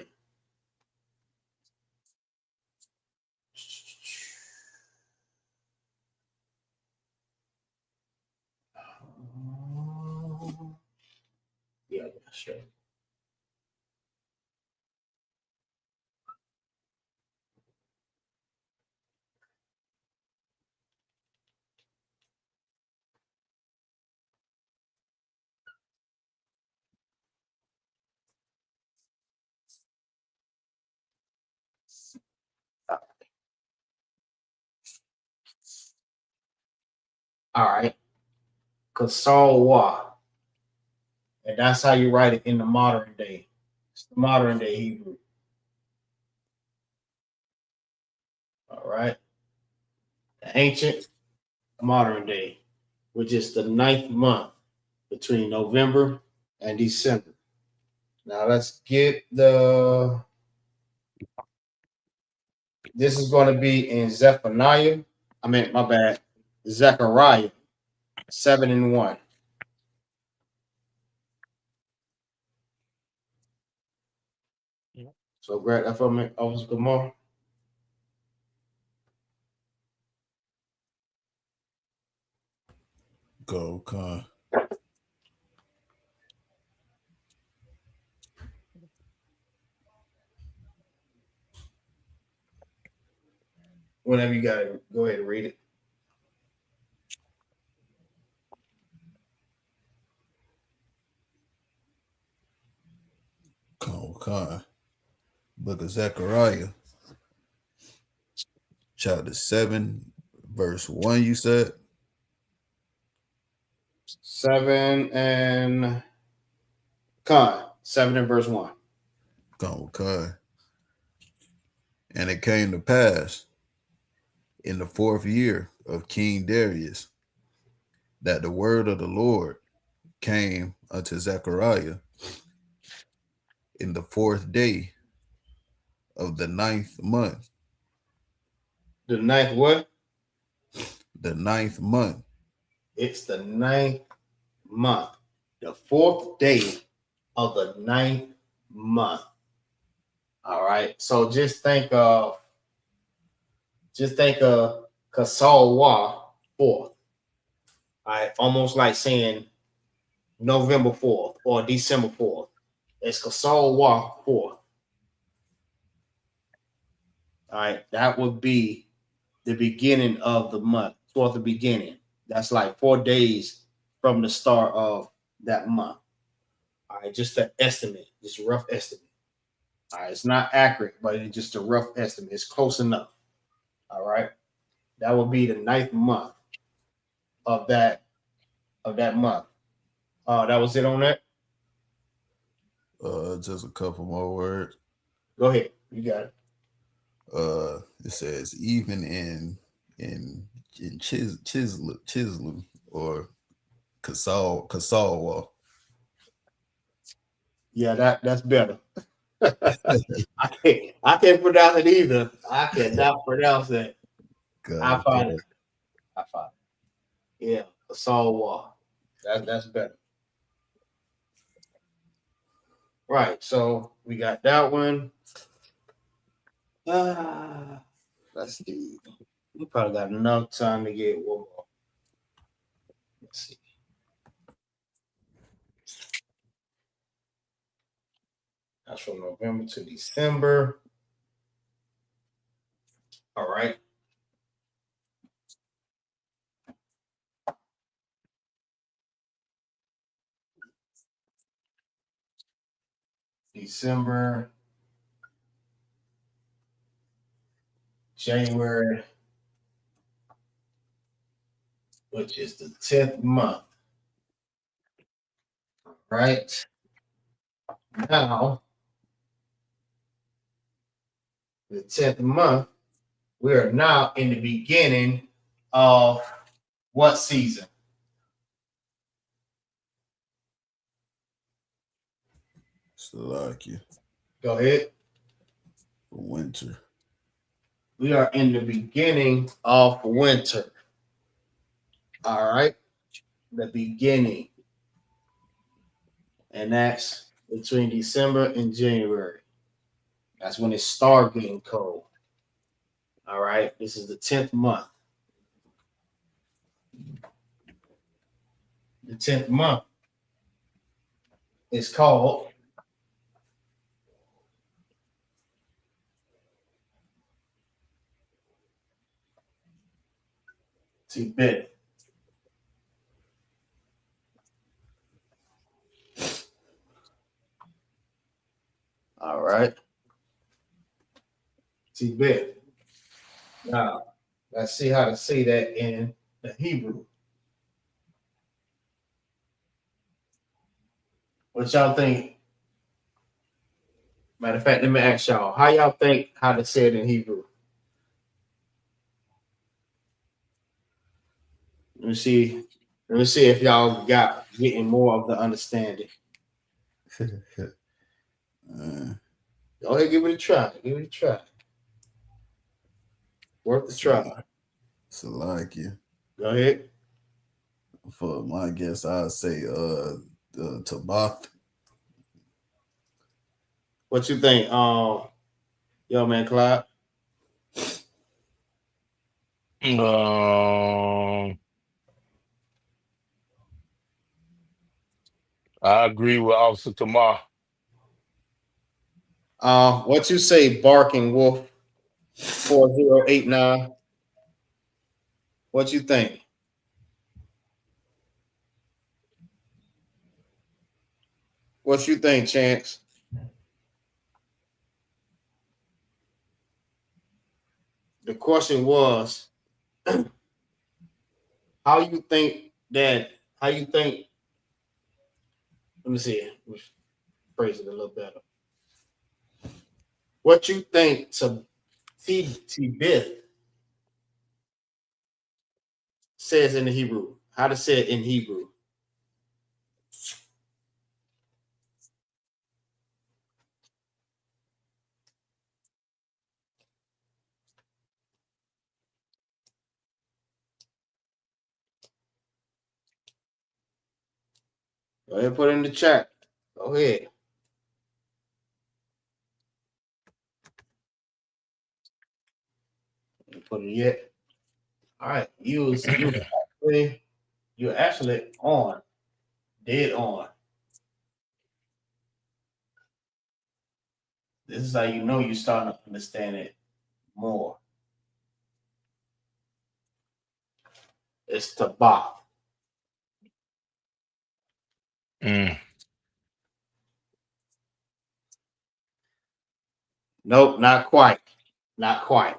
S5: Yeah, sure. All right. Kasalwa. And that's how you write it in the modern day. It's the modern day Hebrew. All right. The ancient modern day, which is the 9th month between November and December. Now let's get the. This is going to be in Zephaniah. I mean, my bad. Zechariah 7:1. So grab that for me, Officer Gamar.
S7: Go, Con.
S5: Whenever you got it, go ahead and read it.
S7: Con. Book of Zechariah, chapter 7, verse 1, you said?
S5: 7 and verse 1.
S7: Con. And it came to pass in the 4th year of King Darius that the word of the Lord came unto Zechariah in the 4th day of the 9th month.
S5: The 9th what?
S7: The 9th month.
S5: It's the 9th month. The 4th day of the 9th month. All right. So just think of Kasalwa 4th. All right. Almost like saying November 4th or December 4th. It's Kasalwa 4th. All right. That would be the beginning of the month, toward the beginning. That's like 4 days from the start of that month. All right. Just an estimate, just a rough estimate. All right. It's not accurate, but it's just a rough estimate. It's close enough. All right. That would be the 9th month of that month. That was it on that?
S7: Just a couple more words.
S5: Go ahead. You got it.
S7: It says even in Chislu or Kasalwa.
S5: Yeah, that's better. I can't pronounce it either. I cannot pronounce it. I find it. Yeah, Kasalwa. That's better. Right. So we got that one. Let's see. We probably got enough time to get one more. Let's see. That's from November to December. All right. December, January, which is the 10th month. Right. Now, the 10th month, we are now in the beginning of what season?
S7: Slovakia.
S5: Go ahead.
S7: Winter.
S5: We are in the beginning of winter. All right. The beginning. And that's between December and January. That's when it starts getting cold. All right. This is the 10th month. The 10th month is called Tibet. All right. Tibet. Now, let's see how to say that in the Hebrew. What y'all think? Matter of fact, let me ask y'all, how y'all think how to say it in Hebrew? Let me see if y'all getting more of the understanding. Go ahead, give it a try. Give it a try. Worth the try.
S7: Salakia.
S5: Go ahead.
S7: For my guess, I'd say Tabath.
S5: What you think? Yo, man, Clyde.
S6: I agree with Officer Tamar.
S5: What you say, Barking Wolf 4089? What you think? What you think, Chance? The question was, how you think? Let me see. Let's phrase it a little better. What you think to Tibith says in the Hebrew? How to say it in Hebrew? Go ahead and put it in the chat. Go ahead. Put it yet. All right. You actually on. Dead on. This is how you know you're starting to understand it more. It's Tabak. Nope, not quite. Not quite.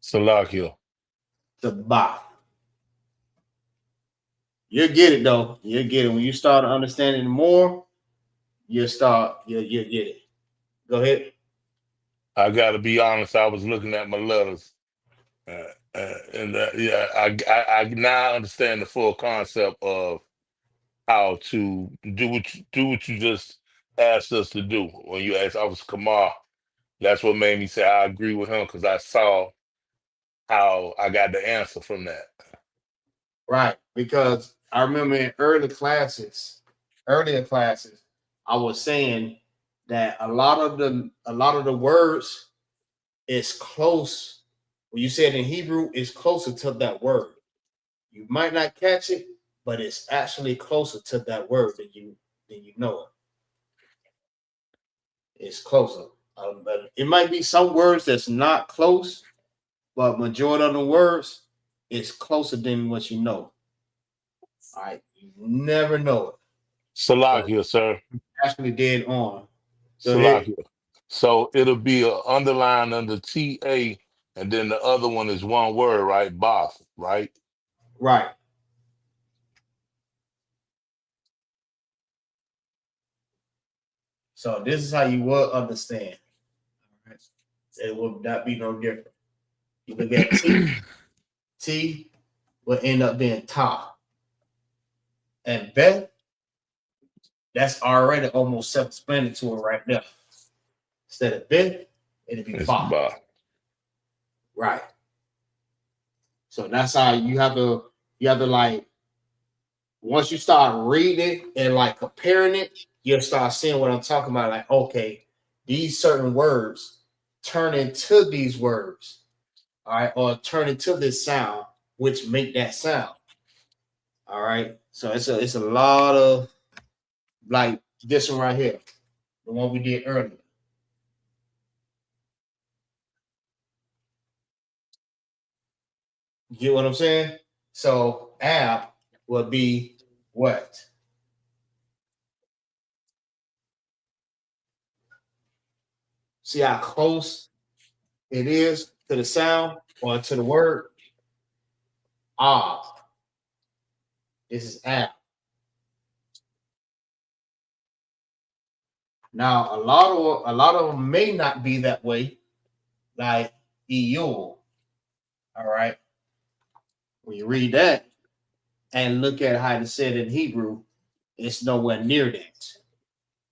S6: Salakia.
S5: Tabak. You'll get it though. You'll get it. When you start understanding more, you'll get it. Go ahead.
S6: I got to be honest. I was looking at my letters, yeah, I now understand the full concept of how to do what you just asked us to do. When you asked Officer Kamar, that's what made me say I agree with him, because I saw how I got the answer from that.
S5: Right, because I remember in earlier classes, I was saying that a lot of the words is close. When you say it in Hebrew, it's closer to that word. You might not catch it, but it's actually closer to that word than you know it. It's closer. But it might be some words that's not close, but majority of the words is closer than what you know. All right, you never know it.
S6: Salakia, sir.
S5: Actually, dead on. Go ahead.
S6: Salakia. So it'll be an underline under TA, and then the other one is one word, right? Both, right?
S5: Right. So this is how you will understand. All right. It will not be no different. You look at T. T will end up being Ta. And Beth, that's already almost self-explanatory right there. Instead of Beth, it'll be
S6: It's
S5: Ba.
S6: Both.
S5: Right. So that's how you have to like, once you start reading and like comparing it, you'll start seeing what I'm talking about. Like, okay, these certain words turn into these words, all right, or turn into this sound, which make that sound. All right. So it's a lot of like this one right here, the one we did earlier. You get what I'm saying? So app would be what? See how close it is to the sound or to the word? Ah. This is app. Now, a lot of them may not be that way, like Iyul. All right. When you read that and look at how it's said in Hebrew, it's nowhere near that.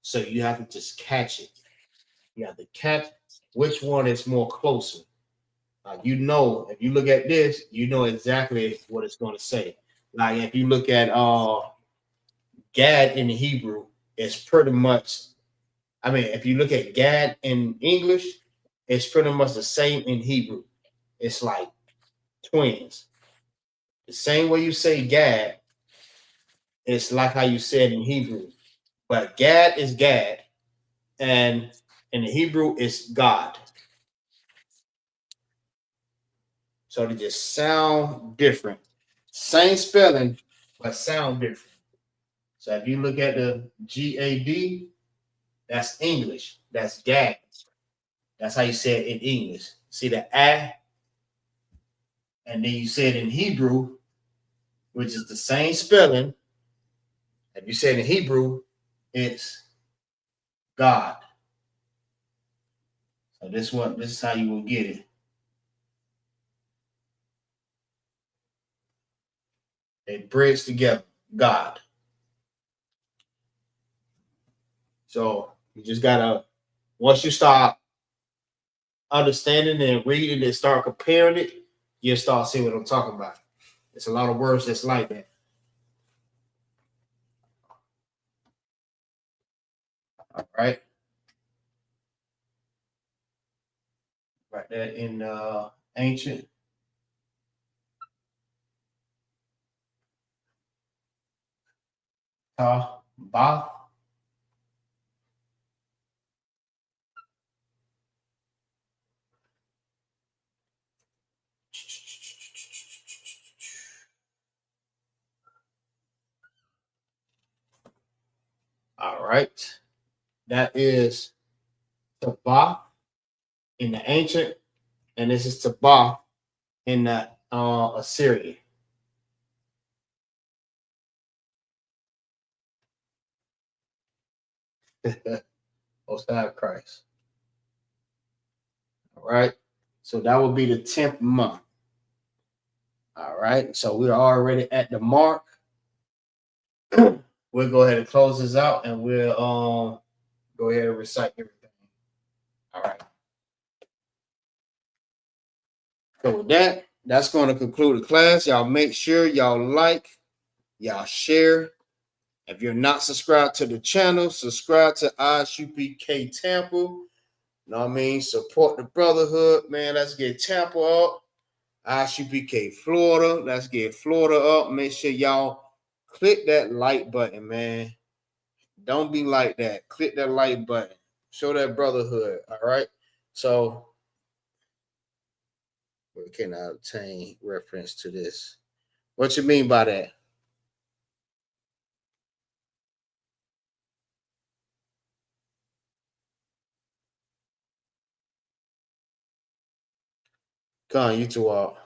S5: So you have to just catch it. You have to catch which one is more closer. You know, if you look at this, you know exactly what it's going to say. Like if you look at Gad in Hebrew, it's pretty much, I mean, if you look at Gad in English, it's pretty much the same in Hebrew. It's like twins. The same way you say Gad, it's like how you said in Hebrew. But Gad is Gad, and in the Hebrew, it's God. So they just sound different. Same spelling, but sound different. So if you look at the GAD, that's English. That's Gad. That's how you say it in English. See the A, and then you say it in Hebrew, which is the same spelling. If you say it in Hebrew, it's God. So this is how you will get it. They bridge together, God. So you just gotta, once you start understanding and reading and start comparing it, you'll start seeing what I'm talking about. It's a lot of words that's like that. All right. Right there in ancient. Ba. All right. That is Taba in the ancient, and this is Taba in the Assyrian. Most High Christ. All right. So that will be the 10th month. All right. So we're already at the mark. We'll go ahead and close this out, and we'll go ahead and recite everything. All right. So with that, that's going to conclude the class. Y'all make sure y'all like, y'all share. If you're not subscribed to the channel, subscribe to I.S.U.P.K Tampa. You know what I mean? Support the brotherhood, man. Let's get Tampa up. I.S.U.P.K Florida. Let's get Florida up. Make sure y'all click that like button, man. Don't be like that. Click that like button. Show that brotherhood. All right. So, where can I obtain reference to this? What you mean by that? Come on, you two all.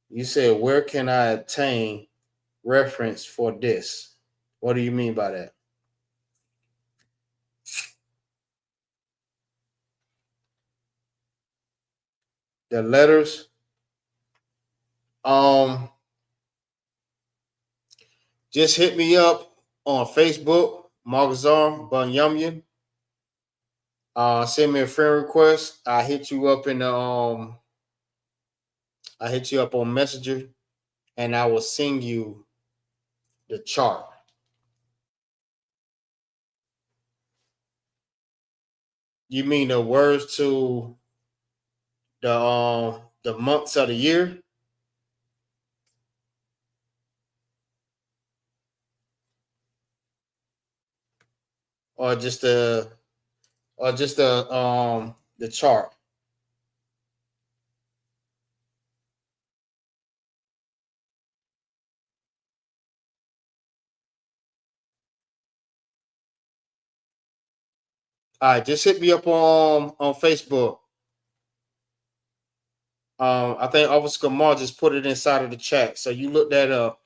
S5: You said, where can I obtain reference for this? What do you mean by that? The letters. Just hit me up on Facebook, MAGAZAR Bunyamian. Send me a friend request. I hit you up in the I hit you up on Messenger, and I will send you the chart. You mean the words to the months of the year? Or just the chart? All right, just hit me up on Facebook. I think Officer Kamar just put it inside of the chat, so you look that up.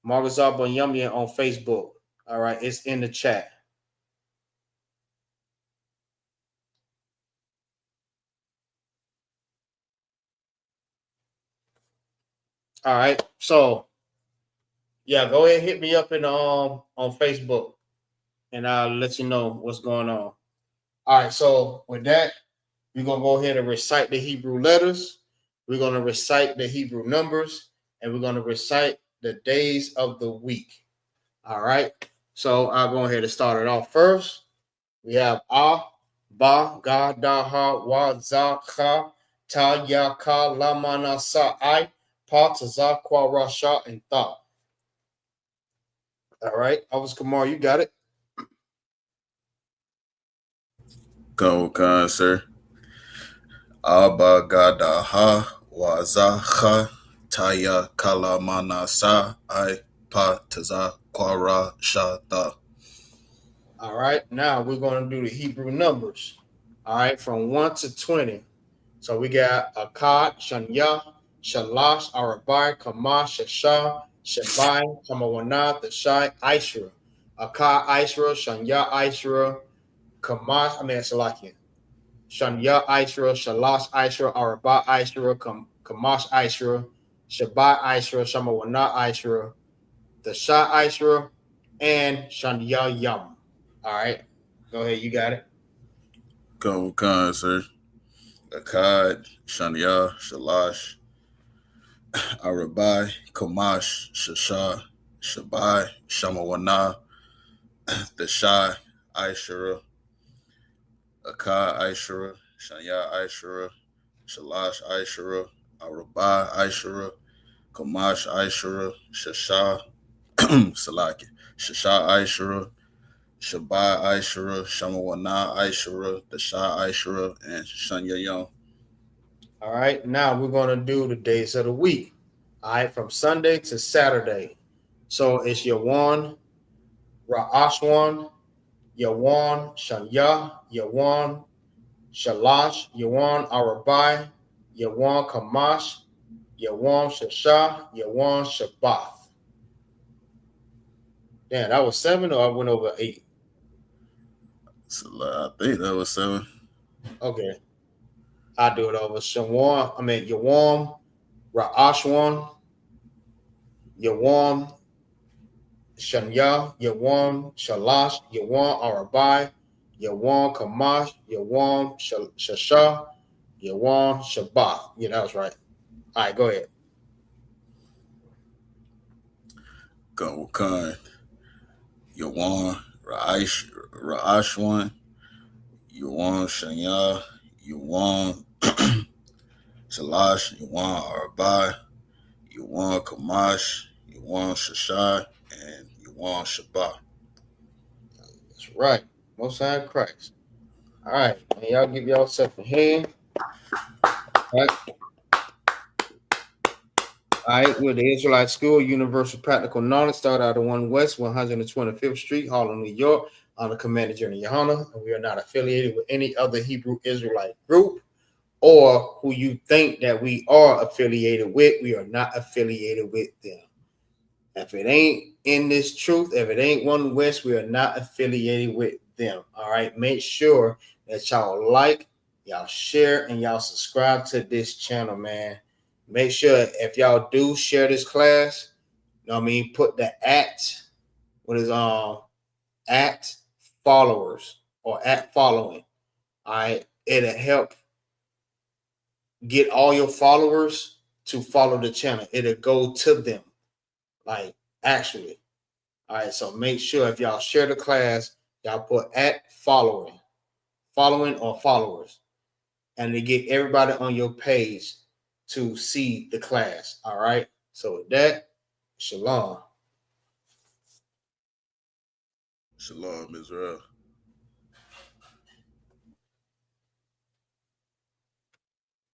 S5: MAGAZAR Bonyumya on Facebook. All right, it's in the chat. All right, so yeah, go ahead, hit me up in on Facebook, and I'll let you know what's going on. All right, so with that, we're gonna go ahead and recite the Hebrew letters. We're gonna recite the Hebrew numbers, and we're gonna recite the days of the week. All right, so I'll go ahead and start it off first. We have A, Ba, Ga, Da, Ha, Wa, Za, Cha, Ta, Ya, Ka, La, Mana, Sa, I, Pa, Ta, Za, Kwa, Ra, Sha, and Tha. All right, Elvis Kamar, you got it.
S7: Go, Khan, sir. Abba Gada Ha Wazaha Taya Kalamana Sa I Pa Taza Kwara Shata.
S5: All right, now we're going to do the Hebrew numbers. All right, from 1 to 20. So we got Akkad, Shanya, Shalash, Arabai, Kamash, Shasha, Shabai, Kamawana, Tashai, Aishra. Akkad, Aishra, Shanya, Aishra, Kamash, Salakian. Shanya, Aishra, Shalash, Aishra, Arabai, Aishra, Kamash, Aishra, Shabai, Aishra, Shamawana, Aishra, Tashai, Aishra, and Shanya, Yam. All right, go ahead, you got it.
S7: Go, Khan, sir. Akkad, Shanya, Shalash, Arabai, Kamash, Shasha, Shabai, Shamawana, Tashai, Aishara, Akkad, Aishara, Shanya, Aishara, Shalash, Aishara, Arabai, Aishara, Kamash, Aishara, Shasha, Salaki, Shasha, Aishara, Shabai, Aishara, Shamawana, Aishara, Dasha, Aishara, and Shanya Young.
S5: All right, now we're going to do the days of the week. All right, from Sunday to Saturday. So it's Yawan, Ra'ashwan, Yawan, Shanya, Yawan, Shalash, Yawan, Arabai, Yawan, Kamash, Yawan, Shasha, Yawan, Shabbath. Damn, that was 7 or I went over 8?
S7: So, I think that was 7.
S5: Okay. I'll do it over. Yawan, Ra'ashwan, Yawan, Shanya, Yawan, Shalash, Yawan, Arabai, Yawan, Kamash, Yawan, Shasha, Yawan, Shabbath. Yeah, that was right. All right, go ahead.
S7: Go Khan, Yawan, Ra'ashwan, Yawan, Shanya, Yawan, Shalash, Yawan, Arabai, Yawan, Kamash, Yawan, Shashai, and Yawan, Shabbat.
S5: That's right. Most High Christ. All right. And y'all give yourself a hand. All right. All right. We're the Israelite School, Universal Practical Knowledge, started out of 1 West, 125th Street, Harlem, New York, on the Commander Journey YAHANNA. And we are not affiliated with any other Hebrew Israelite group or who you think that we are affiliated with. We are not affiliated with them. If it ain't in this truth, if it ain't 1 West, we are not affiliated with them. All right. Make sure that y'all like, y'all share, and y'all subscribe to this channel, man. Make sure if y'all do share this class, you know what I mean, put the at followers or at following. All right. It'll help get all your followers to follow the channel. It'll go to them. Like, actually. All right, so make sure if y'all share the class, y'all put at following or followers, and to get everybody on your page to see the class. All right, so with that, shalom.
S7: Shalom, Israel.